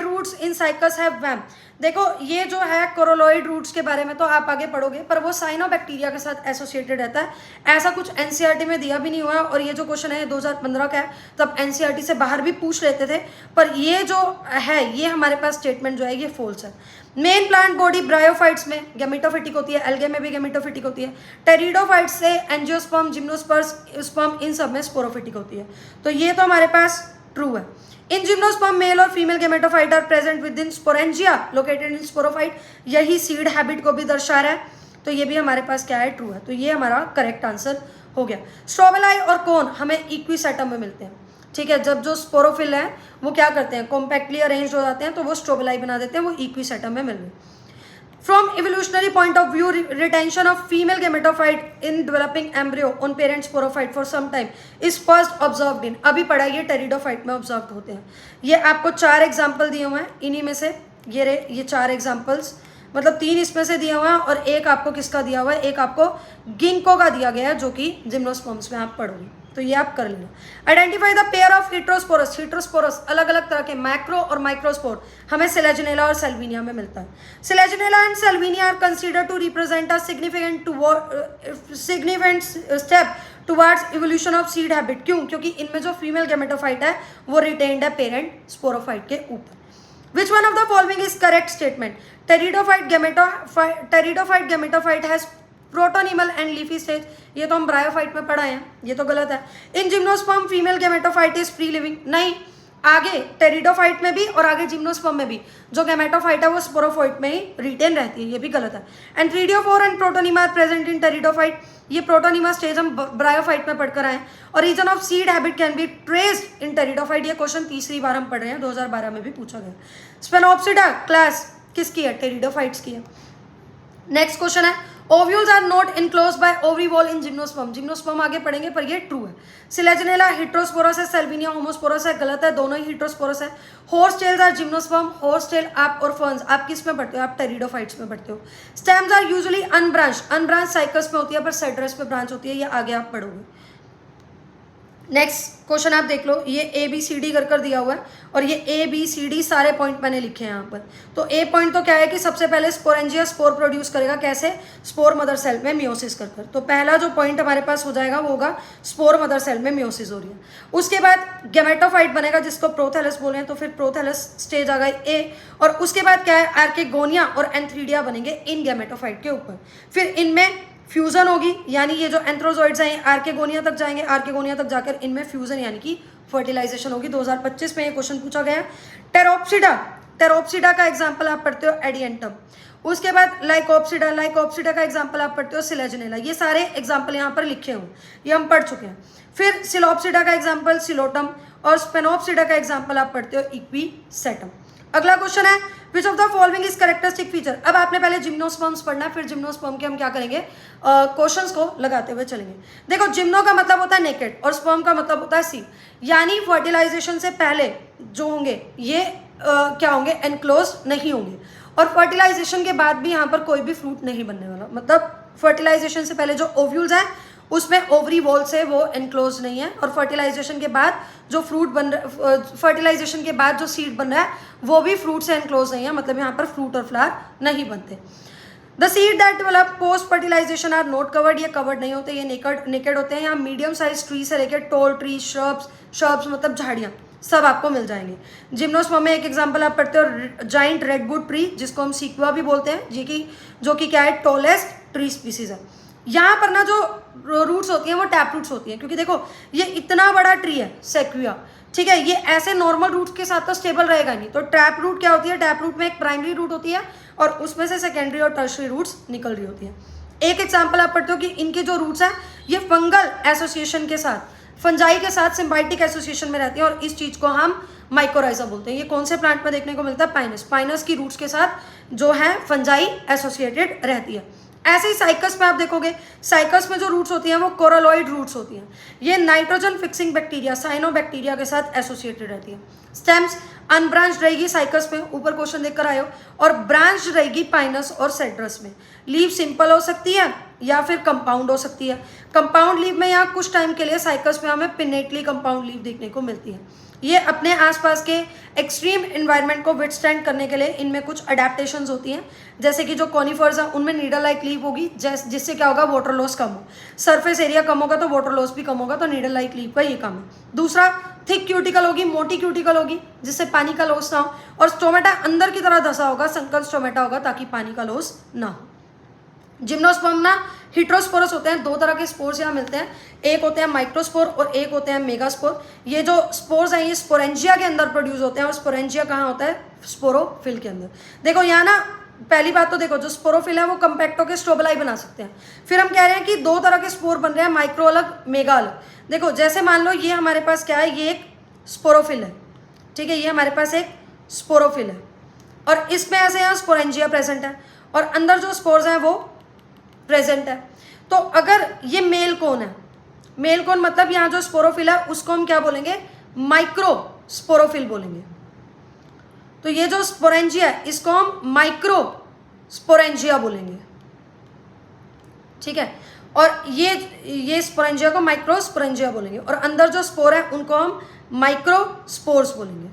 A: roots in Cycas have VAM, देखो ये जो है कोरेलॉइड रूट्स के बारे में तो आप आगे पढ़ोगे, पर वो साइनोबैक्टीरिया के साथ एसोसिएटेड रहता है, ऐसा कुछ एनसीईआरटी में दिया भी नहीं हुआ है। और ये जो क्वेश्चन है 2015 का है, तब एनसीईआरटी से बाहर भी पूछ लेते थे, पर ये जो है ये हमारे पास स्टेटमेंट जो है ये फॉल्स है। मेन प्लांट बॉडी ब्रायोफाइट्स में गैमेटोफिटिक होती है, एल्गे में भी गैमेटोफिटिक होती है, टेरिडोफाइट्स से एंजियोस्पर्म, जिम्नोस्पर्म इन सब में स्पोरोफिटिक होती है, तो ये तो हमारे पास ट्रू है। इन जिम्नोस्पर्म मेल और female gametophyte are present within sporangia located in sporophyte, यही सीड हैबिट को भी दर्शा रहा है, तो ये भी हमारे पास क्या है, ट्रू है, तो ये हमारा करेक्ट आंसर हो गया। स्ट्रोबेलाई और कोन हमें इक्विसेटम में मिलते हैं, ठीक है, जब जो स्पोरोफिल है वो क्या करते हैं, कॉम्पैक्टली अरेंज हो जाते हैं, तो वो स्ट्रोबेलाई बना देते हैं, वो इक्विसेटम में मिल रहे। From evolutionary point of view, retention of female gametophyte in developing embryo on parent sporophyte for some time is first observed in, अभी पढ़ा ये टेरिडोफाइट में ऑब्जर्व होते हैं। ये आपको 4 एग्जाम्पल दिए हुए हैं, इन्हीं में से ये 4 एग्जाम्पल्स, मतलब 3 इसमें से दिया हुआ है और एक आपको किसका दिया हुआ है, एक आपको गिंको का दिया गया है जो कि जिम्नोस्पर्म्स में आप पढ़ोगे, तो ये आप कर लेना। Identify the pair of heterosporous, heterosporous अलग अलग तरह के मैक्रो और माइक्रोस्पोर हमें सिलेजनेला और सेल्विनिया में मिलता है। Selaginella and Salvinia are consider to represent a significant step towards evolution of seed habit, क्यों, क्योंकि इनमें जो फीमेल गेमेटोफाइट है वो रिटेन्ड है पेरेंट स्पोरोफाइट के ऊपर। Which one of the following is correct statement? Pteridophyte gametophyte has protonemal and leafy stage, ये तो हम ब्रायोफाइट में पढ़ा है, ये तो गलत है। In gymnosperm female gametophyte is free living, नहीं, आगे टेरिडोफाइट में भी और आगे जिम्नोस्पर्म में भी जो गेमेटोफाइट है वो स्पोरोफाइट में ही रिटेन रहती है, ये भी गलत है। And rhizophore and protonema are present in pteridophyte, ये प्रोटोनिमा स्टेज हम ब्रायोफाइट में पढ़कर आए। और region of seed habit can be traced in pteridophyte, ये क्वेश्चन तीसरी बार हम पढ़ रहे हैं, 2012 में भी पूछा गया। स्पेनोप्सिडा क्लास किसकी है, टेरिडोफाइट्स की है। नेक्स्ट क्वेश्चन है, ovules are not enclosed by ovary wall in gymnosperm, gymnosperm आगे पढ़ेंगे पर ये ट्रू है। सिलेजनेला हेटेरोस्पोरस है, सेल्विनिया होमोस्पोरस है, गलत है, दोनों ही हेटेरोस्पोरस है। Horsetails are gymnosperm, horsetail आप और फर्न्स आप किस में पढ़ते हो, आप टेरिडोफाइट्स में पढ़ते हो। Stems are usually unbranch, unbranch Cycas में होती है पर सेड्रस में ब्रांच होती है, ये आगे आप पढ़ोगे। नेक्स्ट क्वेश्चन आप देख लो, ये ABCD कर दिया हुआ है और ये ABCD सारे पॉइंट मैंने लिखे हैं यहाँ पर। तो ए पॉइंट तो क्या है कि सबसे पहले स्पोरेंजिया स्पोर प्रोड्यूस करेगा, कैसे, स्पोर मदर सेल में मियोसिस कर। तो पहला जो पॉइंट हमारे पास हो जाएगा वो होगा स्पोर मदर सेल में मियोसिस हो रही है। उसके बाद गेमेटोफाइट बनेगा जिसको प्रोथैलस बोले हैं, तो फिर प्रोथैलस स्टेज आ गई A, और उसके बाद क्या है, आर्केगोनिया और एंथ्रीडिया बनेंगे इन गेमेटोफाइट के ऊपर। फिर इनमें फ्यूजन होगी, यानी ये जो एंथ्रोजोइड्स हैं आर्केगोनिया तक जाएंगे, आर्केगोनिया तक जाकर इनमें फ्यूजन यानी कि फर्टिलाइजेशन होगी। 2025 में ये क्वेश्चन पूछा गया। टेरोप्सिडा का एग्जांपल आप पढ़ते हो एडियंटम। उसके बाद लाइकोप्सिडा का एग्जांपल आप पढ़ते हो सिलेजनेला। ये सारे एग्जांपल यहाँ पर लिखे हुए, ये हम पढ़ चुके हैं। फिर सिलोप्सिडा का एग्जाम्पल सिलोटम और स्पेनोप्सिडा का एग्जाम्पल आप पढ़ते हो इक्विसेटम। अगला क्वेश्चन है, विच of the following is characteristic feature. अब आपने पहले जिम्नोस्पर्म्स पढ़ना, फिर जिम्नोस्पर्म के हम क्या करेंगे, क्वेश्चंस को लगाते हुए चलेंगे। देखो, जिम्नो का मतलब होता है नेकेड और स्पर्म का मतलब होता है सीड, यानी फर्टिलाइजेशन से पहले जो होंगे ये क्या होंगे, एनक्लोज नहीं होंगे, और फर्टिलाइजेशन के बाद भी यहाँ पर कोई भी फ्रूट नहीं बनने वाला। मतलब फर्टिलाइजेशन से पहले जो ओव्यूल्स हैं उसमें ओवरी वॉल से वो एनक्लोज नहीं है, और फर्टिलाइजेशन के बाद जो फ्रूट बन रहा, फर्टिलाइजेशन के बाद जो सीड बन रहा है वो भी फ्रूट से एनक्लोज नहीं है, मतलब यहाँ पर फ्रूट और फ्लावर नहीं बनते। The seed that develop post fertilisation are not covered, ये कवर्ड नहीं होते, ये नेकेड होते हैं। यहाँ मीडियम साइज ट्री से लेकर टॉल ट्री, श्रब्स मतलब झाड़ियाँ सब आपको मिल जाएंगे। जिम्नोस्पर्म में एक एग्जांपल आप पढ़ते हो जाइंट रेडवुड ट्री, जिसको हम सीक्वा भी बोलते हैं, जो कि क्या है, टॉलेस्ट ट्री स्पीसीज है। यहाँ पर ना जो रूट्स होती हैं वो टैप रूट्स होती हैं, क्योंकि देखो ये इतना बड़ा ट्री है सेक्विया, ठीक है, ये ऐसे नॉर्मल रूट्स के साथ तो स्टेबल रहेगा नहीं। तो टैप रूट क्या होती है, टैप रूट में एक प्राइमरी रूट होती है और उसमें से सेकेंडरी और टर्शरी रूट्स निकल रही होती है। एक एग्जाम्पल आप पढ़ते हो कि इनके जो रूट्स हैं ये फंगल एसोसिएशन के साथ, फंजाई के साथ सिम्बायोटिक एसोसिएशन में रहती है, और इस चीज़ को हम माइकोराइजा बोलते हैं। ये कौन से प्लांट में देखने को मिलता है, पाइनस की रूट्स के साथ जो है फंजाई एसोसिएटेड रहती है। ऐसे ही साइकस में आप देखोगे, साइकस में जो रूट्स होती हैं वो कोरलोइड रूट्स होती हैं। ये नाइट्रोजन फिक्सिंग बैक्टीरिया, साइनोबैक्टीरिया के साथ एसोसिएटेड रहती है। स्टेम्स अनब्रांच रहेगी साइकस में, ऊपर क्वेश्चन देखकर आए हो, और ब्रांच रहेगी पाइनस और सेड्रस में। लीव सिंपल हो सकती है या फिर कंपाउंड हो सकती है। कंपाउंड लीव में यहाँ कुछ टाइम के लिए साइकस में हमें पिनेटली कंपाउंड लीव देखने को मिलती है। ये अपने आसपास के एक्सट्रीम एनवायरनमेंट को विथस्टैंड करने के लिए इनमें कुछ अडेप्टेशंस होती हैं, जैसे कि जो कॉनिफर्स हैं उनमें नीडल लाइक लीव होगी, जिससे क्या होगा, वाटर लॉस कम हो। सरफेस एरिया कम होगा तो वाटर लॉस भी कम होगा, तो नीडल लाइक लीव का ये काम है। दूसरा, थिक क्यूटिकल होगी, मोटी क्यूटिकल होगी, जिससे पानी का लॉस ना हो, और स्टोमेटा अंदर की तरह धसा होगा, संकल स्टोमेटा होगा, ताकि पानी का लॉस ना हो। जिम्नोस्पर्म ना हिट्रोस्पोरस होते हैं, दो तरह के स्पोर्स यहाँ मिलते हैं, एक होते हैं माइक्रोस्पोर और एक होते हैं मेगास्पोर। ये जो स्पोर्स हैं ये स्पोरेंजिया के अंदर प्रोड्यूस होते हैं, और स्पोरेंजिया कहाँ होता है, स्पोरोफिल के अंदर। देखो यहाँ ना पहली बात तो देखो, जो स्पोरोफिल है वो कंपैक्टो के स्टोबलाई बना सकते हैं। फिर हम कह रहे हैं कि दो तरह के स्पोर बन रहे हैं, माइक्रो अलग, मेगा अलग। देखो जैसे मान लो ये हमारे पास क्या है, ये एक स्पोरोफिल है, ठीक है, ये हमारे पास एक स्पोरोफिल है, और इसमें ऐसे यहाँ स्पोरेंजिया प्रेजेंट है, और अंदर जो स्पोर्स हैं वो प्रेजेंट है। तो अगर ये मेल कोन है, मेल कोन मतलब यहाँ जो स्पोरोफिल है उसको हम क्या बोलेंगे, माइक्रो स्पोरोफिल बोलेंगे। तो ये जो स्पोरेंजिया है इसको हम माइक्रो स्पोरेंजिया बोलेंगे, ठीक है, और ये स्पोरेंजिया को माइक्रो स्पोरेंजिया बोलेंगे, और अंदर जो स्पोर है उनको हम माइक्रो स्पोर्स बोलेंगे।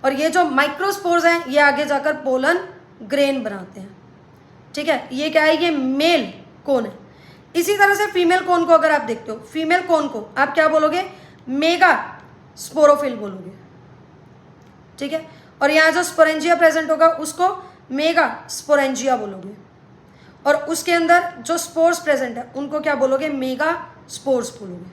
A: और ये जो माइक्रो स्पोर्स हैं ये आगे जाकर पोलन ग्रेन बनाते हैं, ठीक है। ये क्या है, ये मेल कोन है। इसी तरह से फीमेल कोन को अगर आप देखते हो, फीमेल कोन को आप क्या बोलोगे, मेगा स्पोरोफिल बोलोगे, ठीक है, और यहाँ जो स्पोरेंजिया प्रेजेंट होगा उसको मेगा स्पोरेंजिया बोलोगे, और उसके अंदर जो स्पोर्स प्रेजेंट है उनको क्या बोलोगे, मेगा स्पोर्स बोलोगे,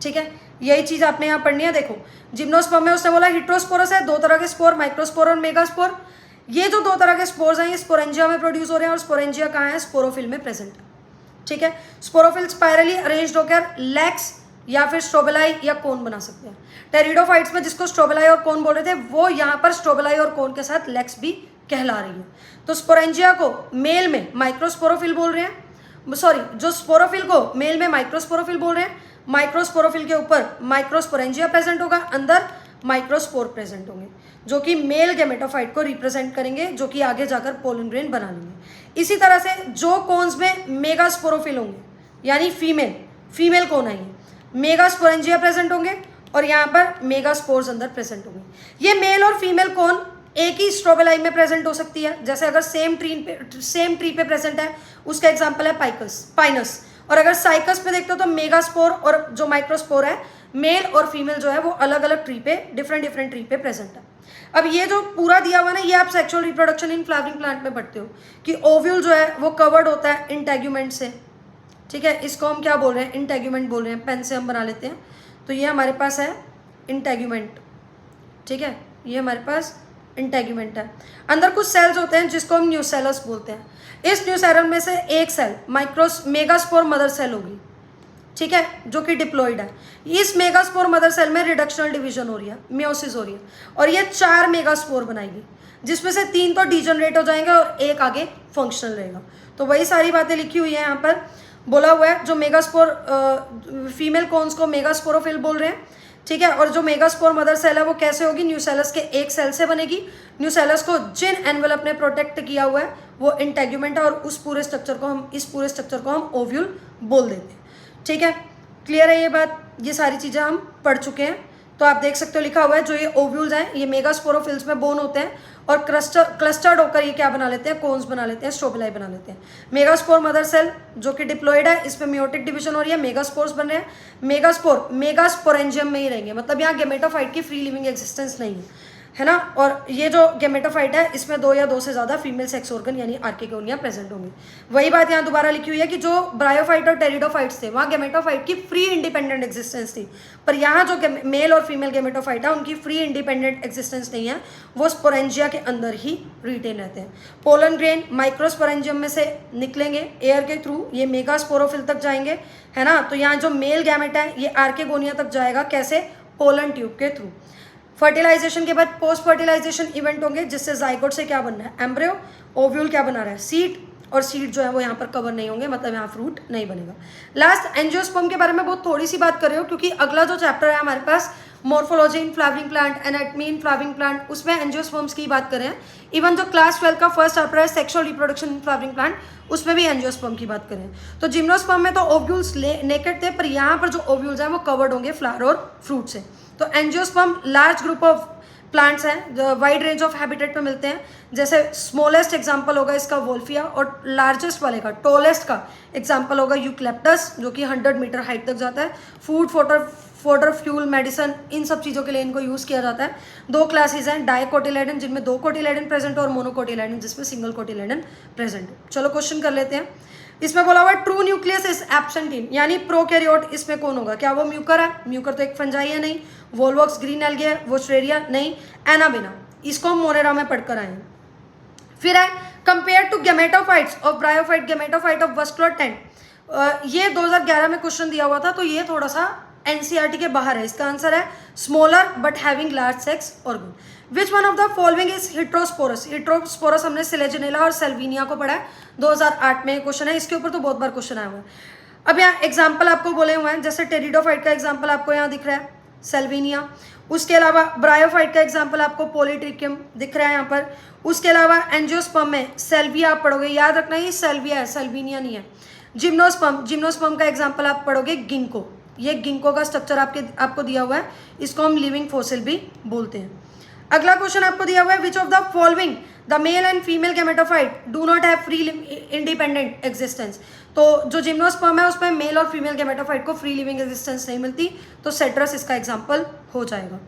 A: ठीक है। यही चीज आपने यहाँ पढ़नी है। देखो जिम्नोस्पर्म में उसने बोला हिट्रोस्पोरस है, दो तरह के स्पोर, माइक्रोस्पोर और मेगास्पोर। ये जो दो तरह के स्पोर्स हैं ये स्पोरेंजिया में प्रोड्यूस हो रहे हैं, और स्पोरेंजिया कहाँ है, स्पोरोफिल में प्रेजेंट है, ठीक है। स्पोरोफिल स्पाइरली अरेंज्ड होकर लेग्स या फिर स्ट्रोबेलाई या कोन बना सकते हैं। टेरिडोफाइट्स में जिसको स्ट्रोबेलाई और कोन बोल रहे थे वो यहाँ पर स्ट्रोबेलाई और कोन के साथ लेग्स भी कहला रही है। तो स्पोरेंजिया को मेल में माइक्रोस्पोरोफिल बोल रहे हैं, सॉरी जो स्पोरोफिल को मेल में माइक्रोस्पोरोफिल बोल रहे हैं। माइक्रोस्पोरोफिल के ऊपर माइक्रोस्पोरेंजिया प्रेजेंट होगा, अंदर माइक्रोस्पोर प्रेजेंट होंगे, जो कि मेल गेमेटोफाइट को रिप्रेजेंट करेंगे, जो कि आगे जाकर पोलन ग्रेन बना लेंगे। इसी तरह से जो कोन्स में मेगास्पोरोफिल होंगे यानी फीमेल कोन आएंगे, मेगास्पोरेंजिया प्रेजेंट होंगे, और यहाँ पर मेगास्पोर्स अंदर प्रेजेंट होंगे। ये मेल और फीमेल कोन एक ही स्ट्रोबेलाई में प्रेजेंट हो सकती है, जैसे अगर सेम ट्री पे प्रेजेंट है उसका एग्जाम्पल है पाइनस। और अगर साइकस पे देखते हो तो मेगास्पोर और जो माइक्रोस्पोर है, मेल और फीमेल जो है वो अलग अलग ट्री पे, डिफरेंट ट्री पे प्रेजेंट है। अब ये जो पूरा दिया हुआ ना, ये आप sexual reproduction in flowering plant में पढ़ते हो कि ओव्यूल जो है वो कवर्ड होता है इंटेग्यूमेंट से, ठीक है। इसको हम क्या बोल रहे हैं, इंटेग्यूमेंट बोल रहे हैं, पेन से हम बना लेते हैं। तो ये हमारे पास है इंटेग्यूमेंट, ठीक है, ये हमारे पास इंटेग्यूमेंट है। अंदर कुछ सेल्स होते हैं जिसको हम न्यूसेलस बोलते हैं। इस न्यूसेलस में से एक सेल मेगास्पोर मदर सेल होगी, ठीक है, जो कि डिप्लॉइड है। इस मेगास्पोर मदर सेल में रिडक्शनल डिवीजन हो रही है, मियोसिस हो रही है, और ये 4 मेगास्पोर बनाएगी, जिसमें से 3 तो डीजनरेट हो जाएंगे और एक आगे फंक्शनल रहेगा। तो वही सारी बातें लिखी हुई है यहाँ पर, बोला हुआ है। जो मेगास्पोर फीमेल कोन्स को मेगास्पोरोफिल बोल रहे हैं, ठीक है, और जो मेगास्पोर मदर सेल है वो कैसे होगी, न्यूसेलस के एक सेल से बनेगी। न्यूसेलस को जिन एनवेलप ने प्रोटेक्ट किया हुआ है वो इंटेग्यूमेंट है, और इस पूरे स्ट्रक्चर को हम ओव्यूल बोल देते हैं, ठीक है। क्लियर है ये बात, ये सारी चीज़ें हम पढ़ चुके हैं। तो आप देख सकते हो लिखा हुआ है जो ये ओव्यूल्स हैं ये मेगास्पोरोफिल्स में बोन होते हैं, और क्लस्टर्ड होकर ये क्या बना लेते हैं, कोन्स बना लेते हैं, स्ट्रोबेलाई बना लेते हैं। मेगास्पोर मदर सेल जो कि डिप्लॉइड है, इसमें मियोटिक डिवीजन हो रही है, मेगास्पोर्स बन रहे हैं। मेगास्पोरेंजियम में ही रहेंगे, मतलब यहाँ गेमेटोफाइट की फ्री लिविंग एग्जिस्टेंस नहीं है ना। और ये जो गेमेटोफाइट है इसमें 2 या 2 से ज़्यादा फीमेल सेक्स ऑर्गन यानी आर्किगोनिया प्रेजेंट होंगी। वही बात यहाँ दोबारा लिखी हुई है कि जो ब्रायोफाइट और टेरिडोफाइट्स थे वहाँ गेमेटोफाइट की फ्री इंडिपेंडेंट एग्जिस्टेंस थी, पर यहाँ जो मेल और फीमेल गेमेटोफाइट है उनकी फ्री इंडिपेंडेंट एग्जिस्टेंस नहीं है, वो स्पोरेंजिया के अंदर ही रिटेन रहते हैं। पोलन ग्रेन माइक्रोस्पोरेंजियम में से निकलेंगे एयर के थ्रू, ये मेगास्पोरोफिल तक जाएंगे, है ना। तो यहाँ जो मेल गैमेट है ये आर्किगोनिया तक जाएगा, कैसे, पोलन ट्यूब के थ्रू। फर्टिलाइजेशन के बाद पोस्ट फर्टिलाइजेशन इवेंट होंगे, जिससे जाइगोट से क्या बनना है, एम्ब्रियो। ओव्यूल क्या बना रहा है, सीड, और सीड जो है वो यहाँ पर कवर नहीं होंगे, मतलब यहाँ फ्रूट नहीं बनेगा। लास्ट एंजियोस्पर्म के बारे में बहुत थोड़ी सी बात कर रहे हो, क्योंकि अगला जो चैप्टर है हमारे पास morphology in flowering plant, anatomy in flowering plant, उसमें एंजियोस्पर्म्स की बात करें। इवन जो क्लास 12 का फर्स्ट चैप्टर है sexual reproduction in flowering plant, उसमें भी एंजियोस्पर्म की बात करें। तो जिम्नोस्पर्म में तो ओव्यूल्स नेकेड थे, पर यहाँ पर जो ओव्यूल्स हैं वो कवर्ड होंगे फ्लावर और फ्रूट से। तो angiosperm large group of plants हैं, वाइड रेंज ऑफ हैबिटेट में मिलते हैं। जैसे स्मॉलेस्ट एग्जांपल होगा इसका वोल्फिया, और लार्जेस्ट वाले का, टॉलेस्ट का एग्जांपल होगा यूक्लिप्टस, जो कि 100 मीटर हाइट तक जाता है। फूड, फोडर, फ्यूल, मेडिसन, इन सब चीज़ों के लिए इनको यूज़ किया जाता है। 2 क्लासेस हैं, डाइकोटिलेडन जिनमें 2 कोटिलेडन प्रेजेंट है, और मोनोकोटिलेडन जिसमें सिंगल कोटिलेडन प्रेजेंट है। चलो क्वेश्चन कर लेते हैं। इसमें बोला हुआ true nucleus is absent in, यानी प्रोकैरियोट इसमें कौन होगा? क्या वो म्यूकर है? म्यूकर तो एक फंजाई है, नहीं। वोल्वॉक्स ग्रीन एल्गी है, वोस्ट्रेरिया नहीं। एनाबेना, इसको हम मोरेरा में पढ़कर आए हैं। फिर है compare to gametophytes of bryophyte, gametophyte of vascular plant. ये 2011 में क्वेश्चन दिया हुआ था, तो ये थोड़ा सा एनसीईआरटी के बाहर है। इसका आंसर है smaller but having large sex organ. Which one of the following is heterosporous? Heterosporous हमने सिलेजिनेला और सेल्विनिया को पढ़ा है, 2008 में क्वेश्चन है। इसके ऊपर तो बहुत बार क्वेश्चन आया हुआ है। अब यहाँ एग्जाम्पल आपको बोले हुए हैं, जैसे टेरिडोफाइट का एग्जाम्पल आपको यहाँ दिख रहा है, सेल्विनिया। उसके अलावा ब्रायोफाइट का एग्जाम्पल आपको पोलीट्रिकियम दिख रहा है यहाँ पर। उसके अलावा एंजियोस्पर्म में सेल्विया आप पढ़ोगे, याद रखना ये सेल्विया है, सेल्विनिया नहीं है। जिम्नोस्पर्म का एग्जाम्पल आप पढ़ोगे गिंको। ये गिंको का स्ट्रक्चर आपको दिया हुआ है, इसको हम लिविंग फॉसिल भी बोलते हैं। अगला क्वेश्चन आपको दिया हुआ है, विच of the following the mail and female gametophyte do not have free independent existence? तो जो जिम्नोस्पर्म है उसमें मेल और फीमेल गैमेटोफाइट को फ्री लिविंग एग्जिस्टेंस नहीं मिलती, तो सेट्रस इसका एग्जाम्पल हो जाएगा।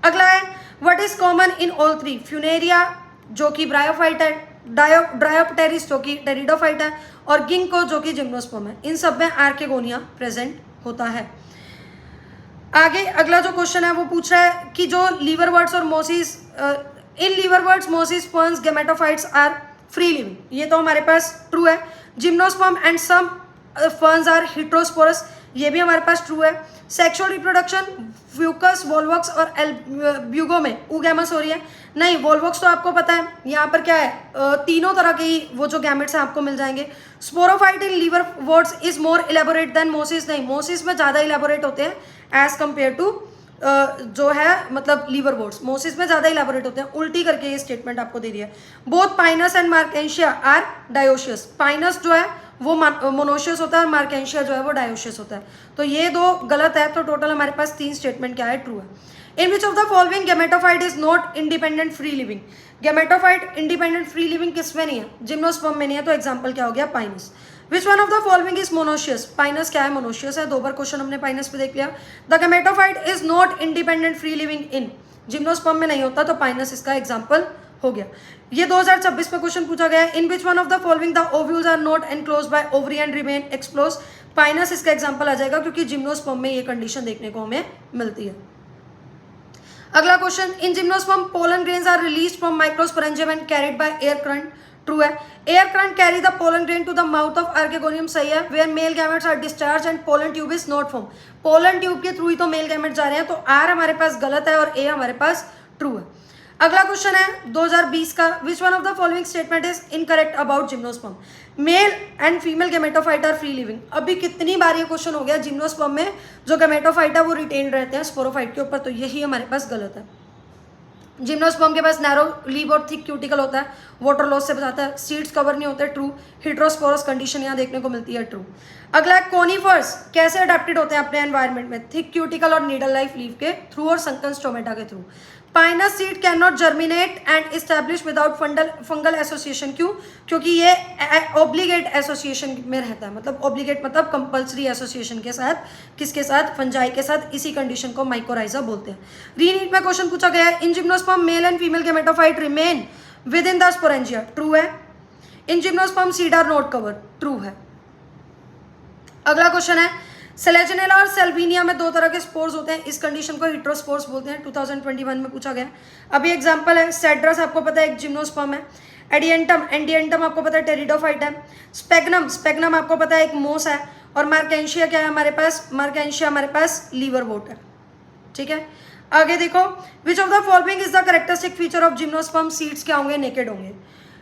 A: अगला है what is common in all 3? Funaria जो कि ब्रायोफाइट है, ड्रायोप्टेरिस जो कि टेरिडोफाइट है, और गिंको जो कि जिम्नोस्पर्म है। इन सब में आर्केगोनिया प्रेजेंट होता है। आगे अगला जो क्वेश्चन है वो पूछ रहा है कि जो लीवरवर्ट्स और mosses, in liverworts, mosses, ferns, gametophytes are free living. ये तो हमारे पास ट्रू है। Gymnosperm and some ferns are heterosporous, ये भी हमारे पास ट्रू है। सेक्सुअल रिप्रोडक्शन फ्यूकस, वोल्वॉक्स और ब्यूगो में ऊगैमस हो रही है, नहीं। वोल्वॉक्स तो आपको पता है, यहाँ पर क्या है, तीनों तरह के वो जो गैमेट्स हैं आपको मिल जाएंगे। Sporophyte in liverworts is more elaborate than mosses, नहीं। मोसिस में ज़्यादा इलेबोरेट होते हैं एज कम्पेयर टू जो है मतलब लीवरवर्ट्स, मोसिस में ज़्यादा इलेबोरेट होते हैं। उल्टी करके ये स्टेटमेंट आपको दे दिया है। Both Pinus and Marchantia are dioecious. Pinus जो है वो मोनोशियस होता है, और मार्केंशिया जो है वो डायोशियस होता है। तो ये 2 गलत है, तो टोटल हमारे पास 3 स्टेटमेंट क्या है, ट्रू है। In which of the following gametophyte is not independent free living? Gametophyte independent free living किसमें नहीं है? जिम्नोस्पर्म में नहीं है, तो एग्जाम्पल क्या हो गया, Pinus. Which one of the following is monoecious? Pinus क्या है, मोनोशियस है। 2 बार क्वेश्चन हमने पाइनस पे देख लिया। The gametophyte is not independent free living in, gymnosperm में नहीं होता, तो पाइनस इसका एग्जाम्पल हो गया। ये 2026 में क्वेश्चन पूछा गया है, in which one of the following the ovules are not enclose by ovary and remain exposed? Pinus इसका एग्जाम्पल आ जाएगा, क्योंकि जिम्नोस्पर्म में ये कंडीशन देखने को हमें मिलती है। अगला question, in gymnosperm pollen grains are released from microsporangium and carried by air current, true है। Air current carry the pollen grain to the mouth of archegonium, सही है। Where male gametes are discharge and pollen tube is not form, pollen tube के through ही तो male gamete जा रहे हैं, तो आर हमारे पास गलत है और ए हमारे पास ट्रू है। अगला क्वेश्चन है 2020 का, which one of the following statement is incorrect about gymnosperm? Male and female gametophyte are free living. अभी कितनी बार ये क्वेश्चन हो गया, जिम्नोस्पर्म में जो गैमेटोफाइट है वो रिटेन रहते हैं स्पोरोफाइट के ऊपर, तो यही हमारे पास गलत है। जिम्नोस्पर्म के पास नैरो लीव और थिक क्यूटिकल होता है, वाटर लॉस से बचाता है। सीड्स कवर नहीं होते, ट्रू। हिट्रोस्पोरस कंडीशन यहाँ देखने को मिलती है, ट्रू। अगला है कोनिफर्स कैसे अडेप्टेड होते हैं अपने एनवायरनमेंट में? थिक क्यूटिकल और नीडल लाइफ लीव के थ्रू और संकन स्टोमेटा के through. Pinus seed can not germinate and establish without fungal association, क्यों? क्योंकि ये ऑब्लिगेट एसोसिएशन में रहता है, मतलब ऑब्लिगेट मतलब कंपल्सरी एसोसिएशन के साथ, किसके साथ? फंजाई के साथ। इसी कंडीशन को माइकोराइजा बोलते हैं। रीनीट में क्वेश्चन पूछा गया है, in gymnosperm male and female gametophyte remain within the sporangia, true है। In gymnosperm seed are not cover, true है। अगला क्वेश्चन है, सेलेजिनेला और सेल्विनिया में 2 तरह के स्पोर्स होते हैं, इस कंडीशन को हिट्रोस्पोर्स बोलते हैं, 2021 में पूछा गया। अभी एग्जांपल है, सेड्रस आपको पता है एक जिम्नोस्पर्म है। एंडियंटम आपको पता है टेरिडोफाइट है। स्पेग्नम आपको पता है एक मोस है। और मार्केंशिया क्या है हमारे पास? मार्केंशिया हमारे पास लीवरवोर्ट है, ठीक है। आगे देखो, विच of the following is the characteristic feature of gymnosperm? Seeds क्या होंगे? नेकेड होंगे।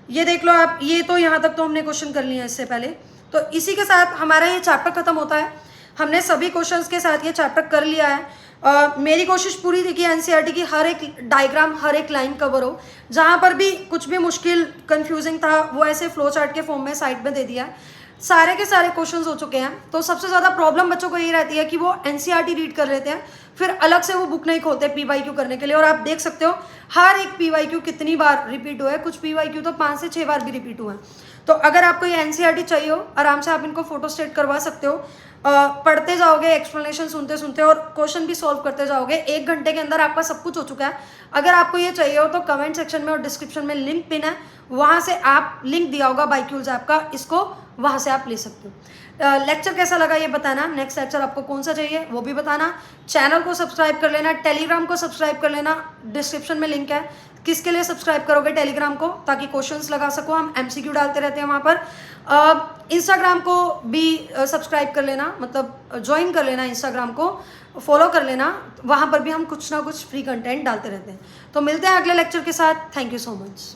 A: ये देख लो आप, ये तो यहाँ तक तो हमने क्वेश्चन कर लिया इससे पहले। तो इसी के साथ हमारा ये चैप्टर खत्म होता है। हमने सभी क्वेश्चंस के साथ ये चैप्टर कर लिया है। मेरी कोशिश पूरी थी कि एनसीईआरटी की हर एक डायग्राम, हर एक लाइन कवर हो। जहाँ पर भी कुछ भी मुश्किल, कंफ्यूजिंग था, वो ऐसे फ्लो चार्ट के फॉर्म में साइड में दे दिया है। सारे के सारे क्वेश्चंस हो चुके हैं। तो सबसे ज़्यादा प्रॉब्लम बच्चों को यही रहती है कि वो एनसीईआरटी रीड कर लेते हैं, फिर अलग से वो बुक नहीं खोलते पीवाईक्यू करने के लिए। और आप देख सकते हो हर एक पीवाईक्यू कितनी बार रिपीट हुआ है, कुछ पीवाईक्यू तो 5 से 6 बार भी रिपीट हुआ है। तो अगर आपको ये एनसीईआरटी चाहिए हो, आराम से आप इनको फोटो स्टेट करवा सकते हो। पढ़ते जाओगे, एक्सप्लेनेशन सुनते सुनते, और क्वेश्चन भी सॉल्व करते जाओगे। 1 घंटे के अंदर आपका सब कुछ हो चुका है। अगर आपको ये चाहिए हो तो कमेंट सेक्शन में और डिस्क्रिप्शन में लिंक पिन है, वहाँ से आप लिंक दिया होगा बाईक्यूज ऐप का, इसको वहाँ से आप ले सकते हो। लेक्चर कैसा लगा ये बताना, नेक्स्ट लेक्चर आपको कौन सा चाहिए वो भी बताना। चैनल को सब्सक्राइब कर लेना, टेलीग्राम को सब्सक्राइब कर लेना, डिस्क्रिप्शन में लिंक है। किसके लिए सब्सक्राइब करोगे टेलीग्राम को, ताकि क्वेश्चंस लगा सको, हम एमसीक्यू डालते रहते हैं वहाँ पर। इंस्टाग्राम को भी सब्सक्राइब कर लेना, मतलब ज्वाइन कर लेना, इंस्टाग्राम को फॉलो कर लेना, वहाँ पर भी हम कुछ ना कुछ फ्री कंटेंट डालते रहते हैं। तो मिलते हैं अगले लेक्चर के साथ। Thank you so much.